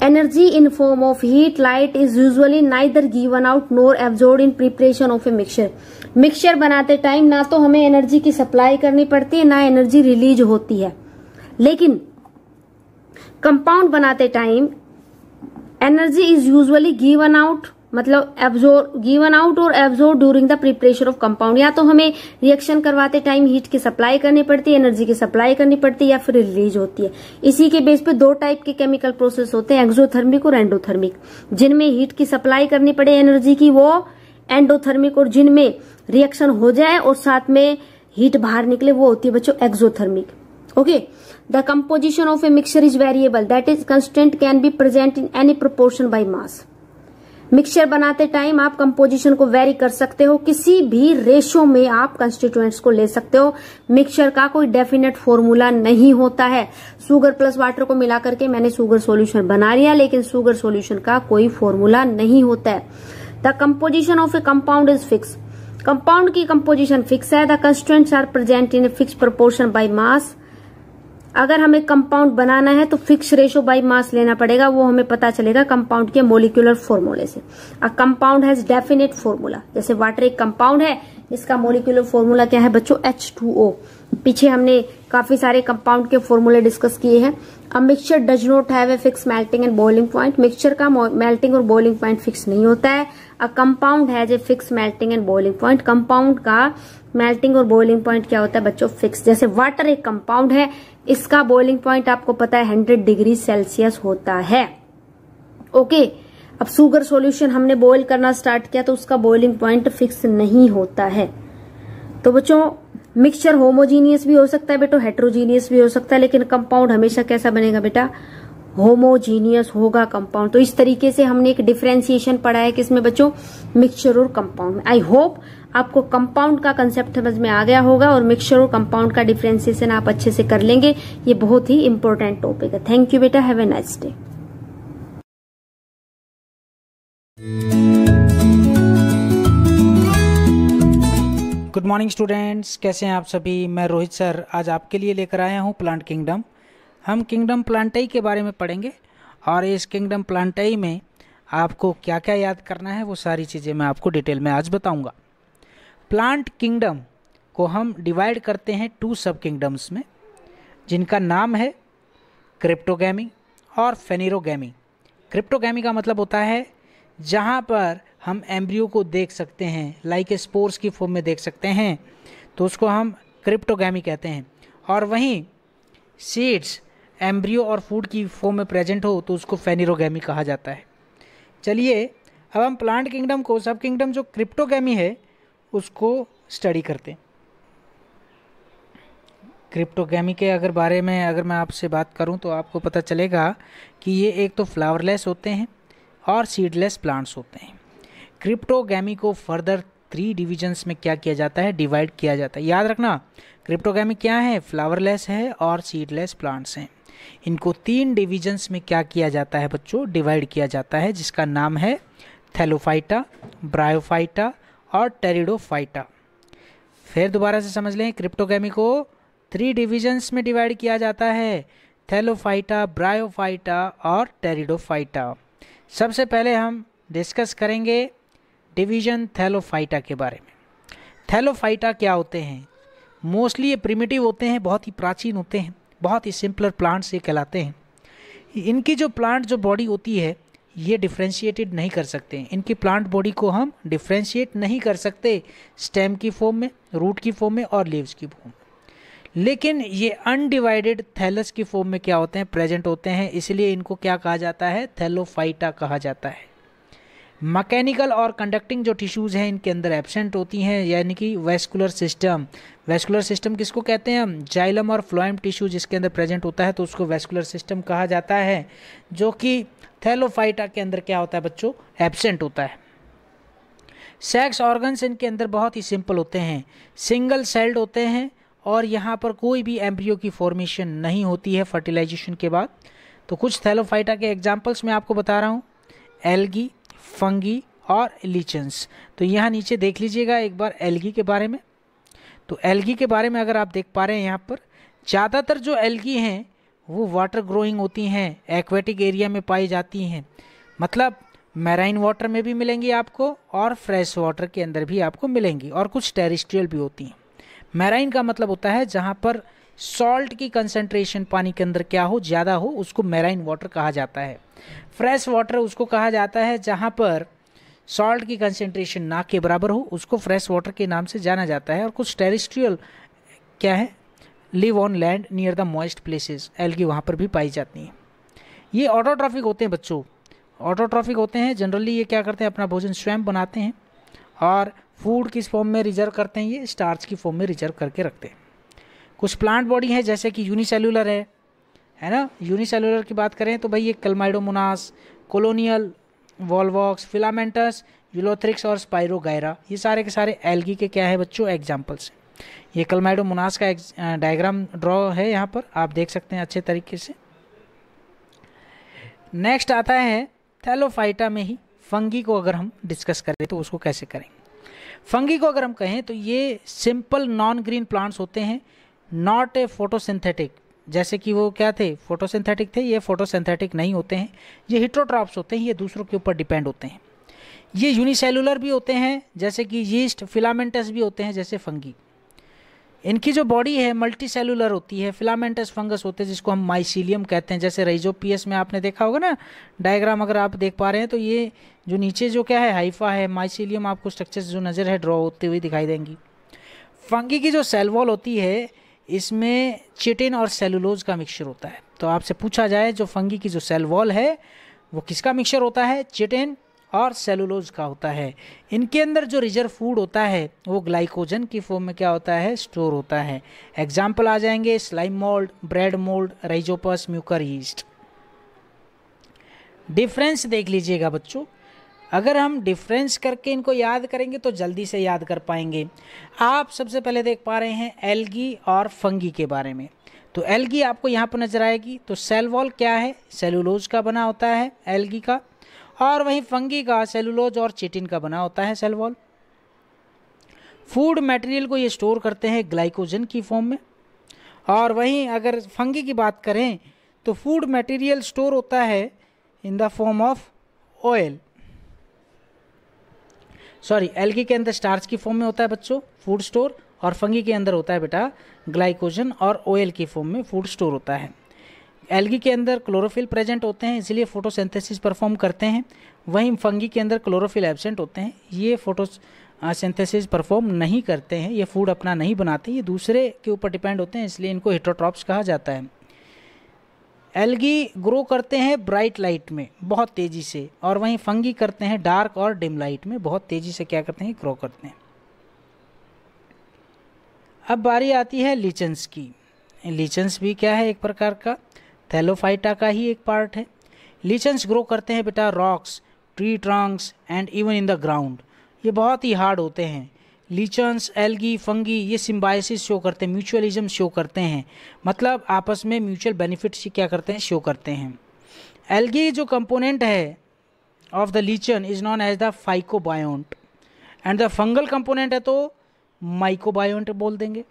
Energy in form of heat light is usually neither given out NOR absorbed in preparation of a mixture. Mixture बनाते टाइम ना तो हमें एनर्जी की सप्लाई करनी पड़ती है, ना एनर्जी रिलीज होती है। लेकिन कंपाउंड बनाते time energy is usually given out, मतलब गिवन आउट और absorb during the preparation of compound. या तो हमें रिएक्शन करवाते टाइम हीट की सप्लाई करनी पड़ती है, एनर्जी की सप्लाई करनी पड़ती है, या फिर रिलीज होती है। इसी के बेस पे दो टाइप के केमिकल प्रोसेस होते हैं, एक्सोथर्मिक और एंडोथर्मिक। जिनमें हीट की सप्लाई करनी पड़े एनर्जी की, वो एंडोथर्मिक, और जिनमें रिएक्शन हो जाए और साथ में हीट बाहर निकले, वो होती है बच्चों exothermic. Okay, the composition of a mixture is variable, that is constant can be present in any proportion by mass. Mixture बनाते टाइम आप कंपोजिशन को वेरी कर सकते हो, किसी भी रेशो में आप कंस्टिट्यूएंट्स को ले सकते हो। मिक्सचर का कोई डेफिनेट फॉर्मूला नहीं होता है। शुगर प्लस वाटर को मिला करके मैंने शुगर सॉल्यूशन बना लिया, लेकिन शुगर सॉल्यूशन का कोई फॉर्मूला नहीं होता है। The composition of a compound is fix, compound की कंपोजिशन फिक्स है। The constituents are present in a fix proportion by mass. अगर हमें कंपाउंड बनाना है तो फिक्स रेशो बाय मास लेना पड़ेगा, वो हमें पता चलेगा कंपाउंड के मोलिकुलर फॉर्मूले से। A compound has definite formula, जैसे वाटर एक कंपाउंड है, इसका मोलिकुलर फॉर्मूला क्या है बच्चों? H2O। पीछे हमने काफी सारे कंपाउंड के फॉर्मूले डिस्कस किए हैं। A mixture does not have a fix melting and boiling point, mixture का मेल्टिंग और बॉइलिंग पॉइंट फिक्स नहीं होता है। A compound has a fix melting and boiling point, compound का मेल्टिंग और बॉइलिंग पॉइंट क्या होता है बच्चों? फिक्स। जैसे वाटर एक कंपाउंड है, इसका बॉइलिंग पॉइंट आपको पता है 100 डिग्री सेल्सियस होता है। ओके, अब शुगर सॉल्यूशन हमने बॉईल करना स्टार्ट किया तो उसका बॉइलिंग पॉइंट फिक्स नहीं होता है। तो बच्चों मिक्सचर होमोजीनियस भी हो सकता है बेटा, हेट्रोजीनियस भी हो सकता है, लेकिन कंपाउंड हमेशा कैसा बनेगा बेटा? होमोजीनियस होगा कंपाउंड। तो इस तरीके से हमने एक डिफरेंशिएशन पढ़ा है किसमें बच्चों? मिक्सचर और कंपाउंड में। आई होप आपको कंपाउंड का कंसेप्ट समझ में आ गया होगा और मिक्सचर और कंपाउंड का डिफरेंशिएशन आप अच्छे से कर लेंगे। ये बहुत ही इंपॉर्टेंट टॉपिक है। थैंक यू बेटा, have a nice day. Good morning students, कैसे हैं आप सभी? मैं रोहित सर आज आपके लिए लेकर आया हूं प्लांट किंगडम। हम किंगडम प्लांटाई के बारे में पढ़ेंगे और इस किंगडम प्लांटाई में आपको क्या क्या याद करना है वो सारी चीज़ें मैं आपको डिटेल में आज बताऊंगा। प्लांट किंगडम को हम डिवाइड करते हैं 2 सब किंगडम्स में, जिनका नाम है क्रिप्टोगैमी और फेनेरोगैमी। क्रिप्टोगैमी का मतलब होता है जहाँ पर हम एम्ब्रियो को देख सकते हैं, लाइक स्पोर्स की फॉर्म में देख सकते हैं, तो उसको हम क्रिप्टोगैमी कहते हैं। और वहीं सीड्स एम्ब्रियो और फूड की फॉर्म में प्रेजेंट हो तो उसको फेनेरोगैमी कहा जाता है। चलिए अब हम प्लांट किंगडम को, सब किंगडम जो क्रिप्टोगैमी है उसको स्टडी करते हैं। क्रिप्टोगैमी के बारे में अगर मैं आपसे बात करूं तो आपको पता चलेगा कि ये एक तो फ्लावरलेस होते हैं और सीडलेस प्लांट्स होते हैं। क्रिप्टोगैमी को फर्दर 3 डिविजन्स में क्या किया जाता है? डिवाइड किया जाता है। याद रखना, क्रिप्टोगैमी क्या है? फ्लावरलेस है और सीडलेस प्लांट्स हैं। इनको 3 डिविजन्स में क्या किया जाता है बच्चों? डिवाइड किया जाता है, जिसका नाम है थैलोफाइटा, ब्रायोफाइटा और टेरिडोफाइटा। फिर दोबारा से समझ लें, क्रिप्टोगैमी को 3 डिविजन्स में डिवाइड किया जाता है, थैलोफाइटा, ब्रायोफाइटा और टेरिडोफाइटा। सबसे पहले हम डिस्कस करेंगे डिवीजन थैलोफाइटा के बारे में। थैलोफाइटा क्या होते हैं? मोस्टली ये प्रिमिटिव होते हैं, बहुत ही प्राचीन होते हैं, बहुत ही सिंपलर प्लांट्स ये कहलाते हैं। इनकी जो प्लांट जो बॉडी होती है ये डिफ्रेंशिएटेड नहीं कर सकते। इनकी प्लांट बॉडी को हम डिफ्रेंशिएट नहीं कर सकते स्टेम की फॉर्म में, रूट की फॉर्म में और लीव्स की फॉर्म में। लेकिन ये अनडिवाइडेड थैलस की फॉर्म में क्या होते हैं? प्रेजेंट होते हैं, इसलिए इनको क्या कहा जाता है? थैलोफाइटा कहा जाता है। मैकेनिकल और कंडक्टिंग जो टिश्यूज़ हैं इनके अंदर एब्सेंट होती हैं, यानी कि वेस्कुलर सिस्टम। वेस्कुलर सिस्टम किसको कहते हैं हम? जाइलम और फ्लोएम टिश्यू जिसके अंदर प्रेजेंट होता है तो उसको वेस्कुलर सिस्टम कहा जाता है, जो कि थैलोफाइटा के अंदर क्या होता है बच्चों? एब्सेंट होता है। सेक्स ऑर्गन्स इनके अंदर बहुत ही सिंपल होते हैं, सिंगल सेल्ड होते हैं और यहाँ पर कोई भी एम्ब्रियो की फॉर्मेशन नहीं होती है फर्टिलाइजेशन के बाद। तो कुछ थैलोफाइटा के एग्जाम्पल्स मैं आपको बता रहा हूँ, एल्गी, फंगी और लीचन्स। तो यहाँ नीचे देख लीजिएगा एक बार एल्गी के बारे में। तो एल्गी के बारे में अगर आप देख पा रहे हैं यहाँ पर ज़्यादातर जो एल्गी हैं वो वाटर ग्रोइंग होती हैं, एक्वेटिक एरिया में पाई जाती हैं, मतलब मैराइन वाटर में भी मिलेंगी आपको और फ्रेश वाटर के अंदर भी आपको मिलेंगी, और कुछ टेरेस्ट्रियल भी होती हैं। मैराइन का मतलब होता है जहाँ पर सॉल्ट की कंसंट्रेशन पानी के अंदर क्या हो, ज़्यादा हो, उसको मैराइन वाटर कहा जाता है। फ्रेश वाटर उसको कहा जाता है जहाँ पर सॉल्ट की कंसंट्रेशन ना के बराबर हो, उसको फ्रेश वाटर के नाम से जाना जाता है। और कुछ टेरेस्ट्रियल क्या है, live on land near the moist places, algae वहाँ पर भी पाई जाती हैं। ये ऑटोट्रॉफिक होते हैं बच्चों, ऑटोट्रॉफिक होते हैं। जनरली ये क्या करते हैं, अपना भोजन स्वयं बनाते हैं और फूड किस फॉर्म में रिजर्व करते हैं, ये स्टार्च की फॉर्म में रिजर्व करके रखते हैं। कुछ प्लांट बॉडी है जैसे कि यूनिसेल्युलर है ना। यूनिसेल्युलर की बात करें तो भाई ये Chlamydomonas, colonial, Volvox, filamentous, Ulothrix और स्पाइरोगायरा, ये सारे के सारे एल्गी के क्या है बच्चों, एग्जाम्पल्स हैं। ये क्लमाइडोमोनास का डायग्राम ड्रॉ है यहाँ पर, आप देख सकते हैं अच्छे तरीके से। नेक्स्ट आता है थैलोफाइटा में ही फंगी को अगर हम डिस्कस करें तो उसको कैसे करेंगे। फंगी को अगर हम कहें तो ये सिंपल नॉन ग्रीन प्लांट्स होते हैं, नॉट ए फोटोसिंथेटिक। जैसे कि वो क्या थे, फोटोसिंथेटिक थे, ये फोटोसिंथेटिक नहीं होते हैं। ये हिट्रोट्रॉप्स होते हैं, ये दूसरों के ऊपर डिपेंड होते हैं। ये यूनिसेलुलर भी होते हैं जैसे कि यीस्ट, फिलामेंटस भी होते हैं जैसे फंगी। इनकी जो बॉडी है मल्टी सेलुलर होती है। फिलामेंटस फंगस होते हैं जिसको हम माइसीलियम कहते हैं, जैसे राइजोपियस में आपने देखा होगा ना डायग्राम, अगर आप देख पा रहे हैं तो ये जो नीचे जो क्या है हाइफा है, माइसीलियम आपको स्ट्रक्चर जो नज़र है ड्रॉ होते हुए दिखाई देंगी। फंगी की जो सेल वॉल होती है इसमें चिटिन और सेलुलोज का मिक्सचर होता है। तो आपसे पूछा जाए जो फंगी की जो सेल वॉल है वो किसका मिक्सचर होता है, चिटिन और सेलुलोज का होता है। इनके अंदर जो रिजर्व फूड होता है वो ग्लाइकोजन की फॉर्म में क्या होता है, स्टोर होता है। एग्जाम्पल आ जाएंगे slime mould, bread mould, Rhizopus, Mucor yeast. Difference देख लीजिएगा बच्चों, अगर हम डिफरेंस करके इनको याद करेंगे तो जल्दी से याद कर पाएंगे। आप सबसे पहले देख पा रहे हैं एल्गी और फंगी के बारे में। तो एल्गी आपको यहाँ पर नजर आएगी, तो सेल वॉल क्या है, सेलुलोज का बना होता है एल्गी का, और वहीं फंगी का सेलुलोज और चिटिन का बना होता है सेल वॉल। फूड मटेरियल को ये स्टोर करते हैं ग्लाइकोजन की फॉर्म में, और वहीं अगर फंगी की बात करें तो फूड मटेरियल स्टोर होता है in the form of oil. Sorry, algae के अंदर स्टार्च की फॉर्म में होता है बच्चों फूड स्टोर, और फंगी के अंदर होता है बेटा ग्लाइकोजन और ऑयल की फॉर्म में फूड स्टोर होता है। एल्गी के अंदर क्लोरोफिल प्रेजेंट होते हैं इसलिए फोटोसिंथेसिस परफॉर्म करते हैं, वहीं फंगी के अंदर क्लोरोफिल एब्सेंट होते हैं, ये फोटोसिंथेसिस परफॉर्म नहीं करते हैं, ये फूड अपना नहीं बनाते, ये दूसरे के ऊपर डिपेंड होते हैं, इसलिए इनको हेटेरोट्रॉप्स कहा जाता है। एल्गी ग्रो करते हैं ब्राइट लाइट में बहुत तेज़ी से, और वहीं फंगी करते हैं डार्क और डिम लाइट में बहुत तेज़ी से क्या करते हैं, ग्रो करते हैं। अब बारी आती है लीचन्स की। लीचन्स भी क्या है, एक प्रकार का थैलोफाइटा का ही एक पार्ट है। लीचन्स ग्रो करते हैं बेटा rocks, tree Trunks and even in the ground. ये बहुत ही हार्ड होते हैं। लीचन्स, एल्गी, फंगी ये सिम्बायोसिस शो करते हैं, म्यूचुअलिज्म शो करते हैं, मतलब आपस में म्यूचुअल बेनिफिट्स क्या करते हैं, शो करते हैं। एल्गी जो कंपोनेंट है of the lichen is known as the phycobiont, and the fungal component है तो माइकोबायोन्ट बोल देंगे।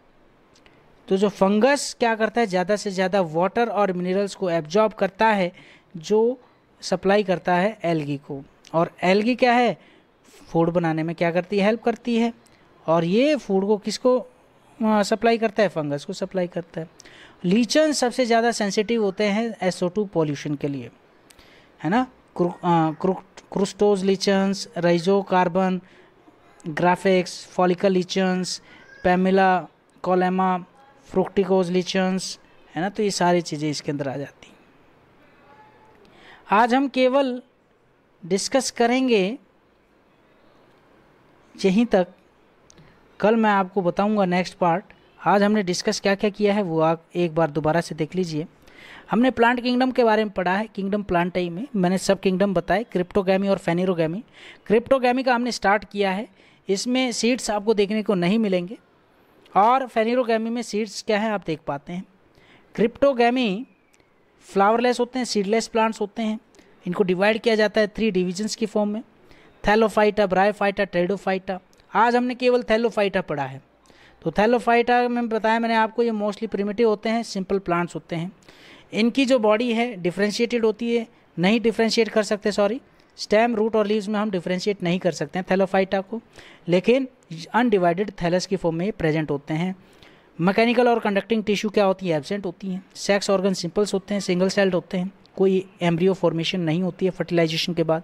तो जो फंगस क्या करता है, ज़्यादा से ज़्यादा वाटर और मिनरल्स को एब्जॉर्ब करता है, जो सप्लाई करता है एल्गी को। और एल्गी क्या है, फूड बनाने में क्या करती है, हेल्प करती है, और ये फूड को किसको सप्लाई करता है, फंगस को सप्लाई करता है। लीचन सबसे ज़्यादा सेंसिटिव होते हैं SO2 पॉल्यूशन के लिए, है ना। क्रुस्टोज लीचन्स, राइजोकार्बन, ग्राफिक्स, फॉलिकल लीचन्स, पैमिला, कोलेमा, फ्रुक्टिकोज लीचन्स, है ना। तो ये सारी चीज़ें इसके अंदर आ जाती हैं। आज हम केवल डिस्कस करेंगे यहीं तक, कल मैं आपको बताऊंगा नेक्स्ट पार्ट। आज हमने डिस्कस क्या क्या किया है वो आप एक बार दोबारा से देख लीजिए। हमने प्लांट किंगडम के बारे में पढ़ा है, किंगडम प्लांटाई में मैंने सब किंगडम बताए, क्रिप्टोगैमी और फेनेरोगैमी। क्रिप्टोगैमी का हमने स्टार्ट किया है, इसमें सीड्स आपको देखने को नहीं मिलेंगे, और फेनेरोगैमी में सीड्स क्या है आप देख पाते हैं। क्रिप्टोगैमी फ्लावरलेस होते हैं, सीडलेस प्लांट्स होते हैं, इनको डिवाइड किया जाता है 3 डिविजन्स की फॉर्म में। Thallophyta, bryophyta, pteridophyta. आज हमने केवल थैलोफाइटा पढ़ा है। तो थैलोफाइटा में बताया मैंने आपको, ये मोस्टली प्रिमिटिव होते हैं, सिंपल प्लांट्स होते हैं। इनकी जो बॉडी है डिफ्रेंशिएटेड होती है, नहीं डिफ्रेंशिएट कर सकते, सॉरी, स्टेम, रूट और लीव्स में हम डिफ्रेंशिएट नहीं कर सकते हैं थैलोफाइटा को, लेकिन अनडिवाइडेड थैलस की फॉर्म में प्रेजेंट होते हैं। मैकेनिकल और कंडक्टिंग टिश्यू क्या होती है, एब्सेंट होती हैं। सेक्स ऑर्गन सिंपल्स होते हैं, सिंगल सेल्ड होते हैं, कोई एम्ब्रियो फॉर्मेशन नहीं होती है फर्टिलाइजेशन के बाद।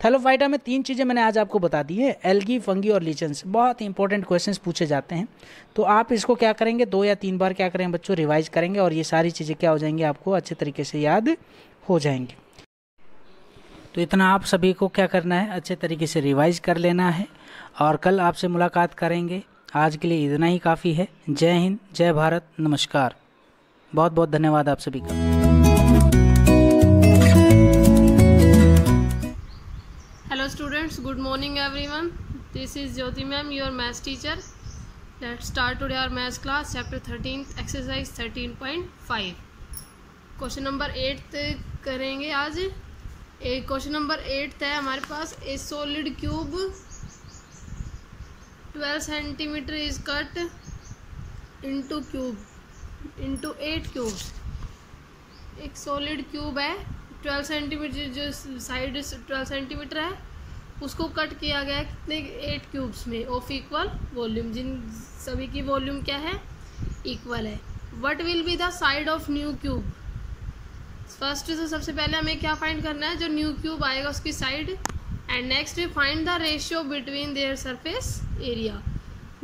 थैलोफाइटा में 3 चीज़ें मैंने आज आपको बता दी है, एल्गी, फंगी और लीचेंस। बहुत इंपॉर्टेंट क्वेश्चंस पूछे जाते हैं, तो आप इसको क्या करेंगे, 2 या 3 बार क्या करेंगे बच्चों, रिवाइज करेंगे और ये सारी चीज़ें क्या हो जाएंगी, आपको अच्छे तरीके से याद हो जाएंगी। तो इतना आप सभी को क्या करना है, अच्छे तरीके से रिवाइज कर लेना है और कल आपसे मुलाकात करेंगे। आज के लिए इतना ही काफ़ी है। जय हिंद, जय भारत, नमस्कार। बहुत बहुत धन्यवाद आप सभी का। Hello students, good morning everyone. This is Jyoti ma'am, your maths teacher. Let's start today our maths class, chapter 13, exercise 13.5. Question number 8 करेंगे आज। एक क्वेश्चन नंबर 8 है हमारे पास। A solid cube 12 centimetre is cut into 8 cubes. एक solid cube है, 12 centimetre, जो side 12 centimetre है, उसको कट किया गया है कितने, 8 क्यूब्स में ऑफ इक्वल वॉल्यूम, जिन सभी की वॉल्यूम क्या है, इक्वल है। What will be the side of new cube. First तो सबसे पहले हमें क्या फाइंड करना है, जो न्यू क्यूब आएगा उसकी side, and next find the ratio between their surface area.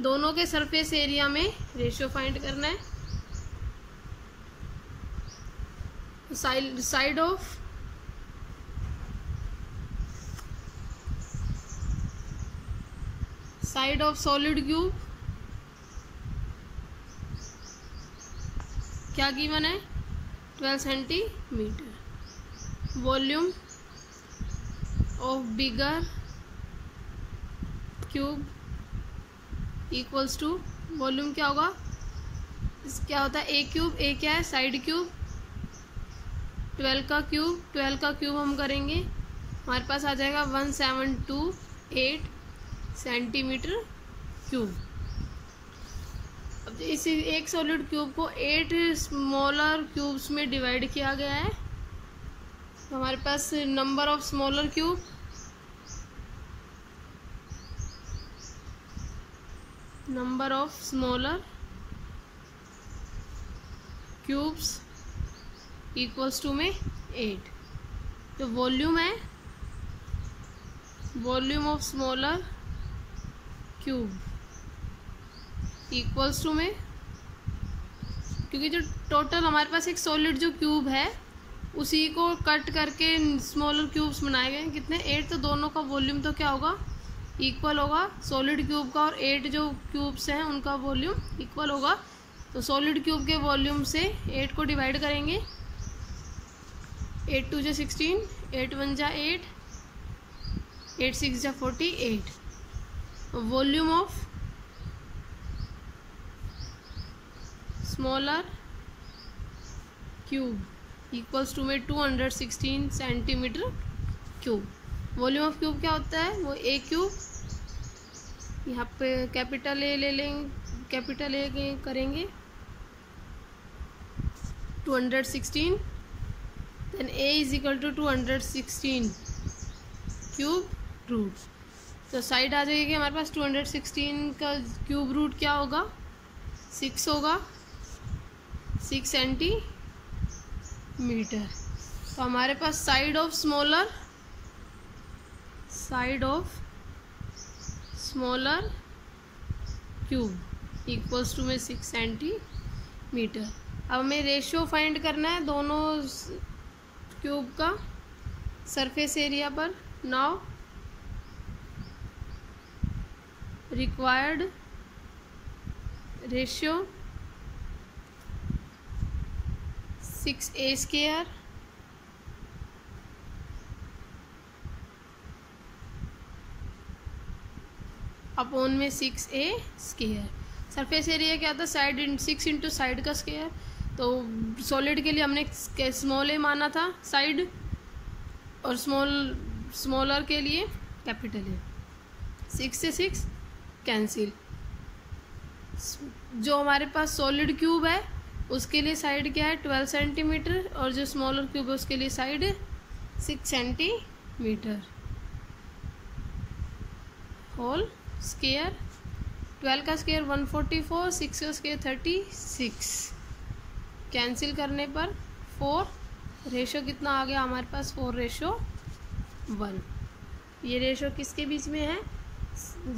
दोनों के सरफेस एरिया में रेशियो फाइंड करना है। साइड ऑफ सॉलिड क्यूब क्या गिवन है, 12 centimetre. Volume of bigger cube equals to, volume क्या होगा, क्या होता है, ए क्यूब, ए क्या है, साइड क्यूब, 12 का क्यूब हम करेंगे, हमारे पास आ जाएगा 1728 सेंटीमीटर क्यूब। अब इस एक सॉलिड क्यूब को 8 स्मॉलर क्यूब्स में डिवाइड किया गया है। तो हमारे पास number of smaller cubes equals to में 8। तो वॉल्यूम है, volume of smaller cube equals to में, क्योंकि जो टोटल हमारे पास एक सॉलिड जो क्यूब है उसी को कट करके स्मॉलर क्यूब्स बनाए गए, कितने, 8। तो दोनों का वॉल्यूम तो क्या होगा, इक्वल होगा। सॉलिड क्यूब का और 8 जो क्यूब्स हैं उनका वॉल्यूम इक्वल होगा। तो सॉलिड क्यूब के वॉल्यूम से 8 को डिवाइड करेंगे, 8 2 जा 16, 8 1 जा 8, 8 6 जा 48। Volume of smaller cube equals to में 216 centimetre cube. Volume of cube क्या होता है, वो ए क्यूब, यहाँ पे कैपिटल ए ले लेंगे, कैपिटल ए करेंगे 216, then A is equal to 216 cube root. तो साइड आ जाएगी हमारे पास 216 का क्यूब रूट क्या होगा, 6 होगा, 6 सेंटीमीटर। तो हमारे पास side of smaller cube equals to में 6 सेंटीमीटर। अब हमें रेशियो फाइंड करना है दोनों क्यूब का सरफेस एरिया पर। Now required ratio 6a square upon में 6a स्क्वायर। सरफेस एरिया क्या था, साइड 6 इंटू साइड का स्क्वायर। तो सॉलिड के लिए हमने स्मॉल ए माना था साइड, और स्मॉलर के लिए कैपिटल है। 6 से 6 कैंसिल। जो हमारे पास सॉलिड क्यूब है उसके लिए साइड क्या है 12 सेंटीमीटर, और जो स्मॉलर क्यूब है उसके लिए साइड 6 सेंटीमीटर। होल स्क्वायर 12 का स्क्वायर 144, 6 का स्क्वायर 36। कैंसिल करने पर 4, रेशो कितना आ गया हमारे पास 4:1। ये रेशो किसके बीच में है?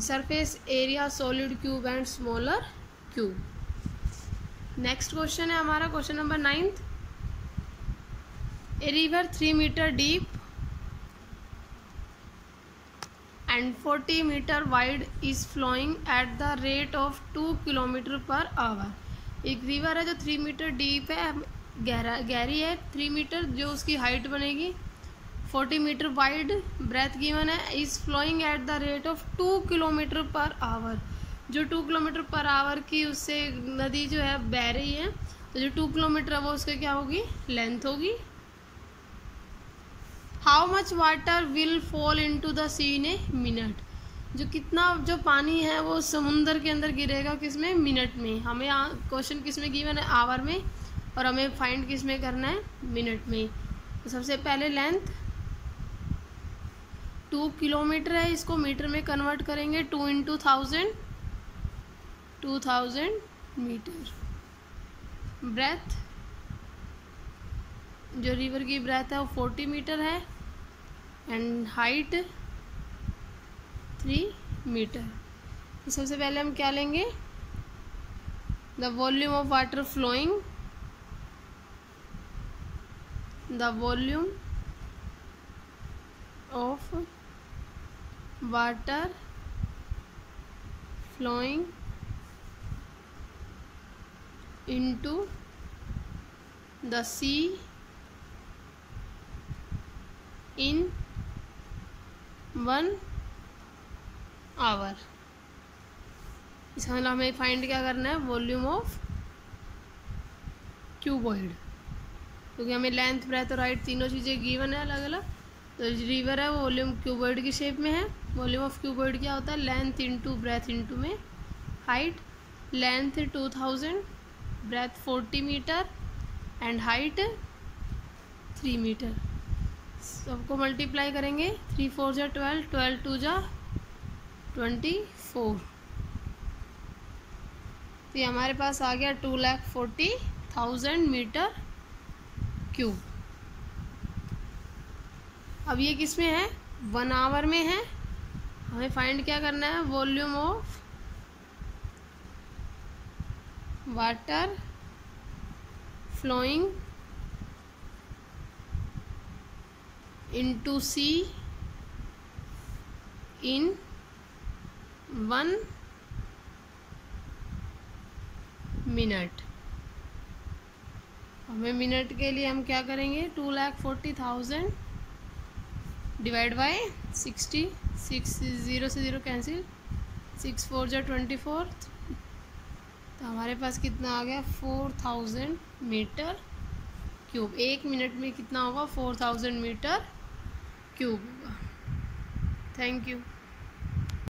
Surface area solid cube and smaller cube. Next question है हमारा question number 9। A river 3 metre deep and 40 metre wide is flowing at the rate of 2 kilometre per hour. एक रिवर है जो 3 मीटर डीप है, गहरी है 3 मीटर, जो उसकी हाइट बनेगी 40 मीटर वाइड, ब्रेथ गिवन है, is flowing at the rate of 2 kilometre per hour. जो 2 किलोमीटर पर आवर की उससे नदी जो है बह रही है, तो जो 2 किलोमीटर है वो उसकी क्या होगी? लेंथ होगी। How much water will fall into the sea in a minute. जो पानी है वो समुंदर के अंदर गिरेगा किसमें? मिनट में। हमें क्वेश्चन किस में गिवन है? आवर में, और हमें फाइंड किस में करना है? मिनट में। तो सबसे पहले लेंथ 2 किलोमीटर है, इसको मीटर में कन्वर्ट करेंगे। 2 × 1000 2000 मीटर। ब्रेथ, जो रिवर की ब्रेथ है वो 40 मीटर है, एंड हाइट 3 मीटर। तो सबसे पहले हम क्या लेंगे? The volume of water flowing, the volume of water flowing into the sea in 1 hour। इसका मतलब हमें फाइंड क्या करना है? वॉल्यूम ऑफ क्यूबॉइड, क्योंकि हमें लेंथ, ब्रेथ और हाइट तीनों चीज़ें गिवन है अलग अलग। तो रिवर है वो वॉल्यूम क्यूबॉइड की शेप में है। वॉल्यूम ऑफ क्यूबॉइड क्या होता है? लेंथ इंटू ब्रेथ इंटू में height. Length 2000, breadth 40 metre and height 3 metre. सबको मल्टीप्लाई करेंगे। 3 4 जा 12, 12 2 जा 24। तो ये हमारे पास आ गया 2,40,000 मीटर क्यूब। अब ये किस में है? 1 आवर में है। हमें फाइंड क्या करना है? Volume of water flowing into sea in 1 minute. हमें मिनट के लिए हम क्या करेंगे? 2,40,000 डिवाइड बाय 60, 6 0 से 0 कैंसिल, 6 4 जा 24। तो हमारे पास कितना आ गया? 4,000 मीटर क्यूब। 1 मिनट में कितना होगा? 4,000 मीटर क्यूब होगा। Thank you.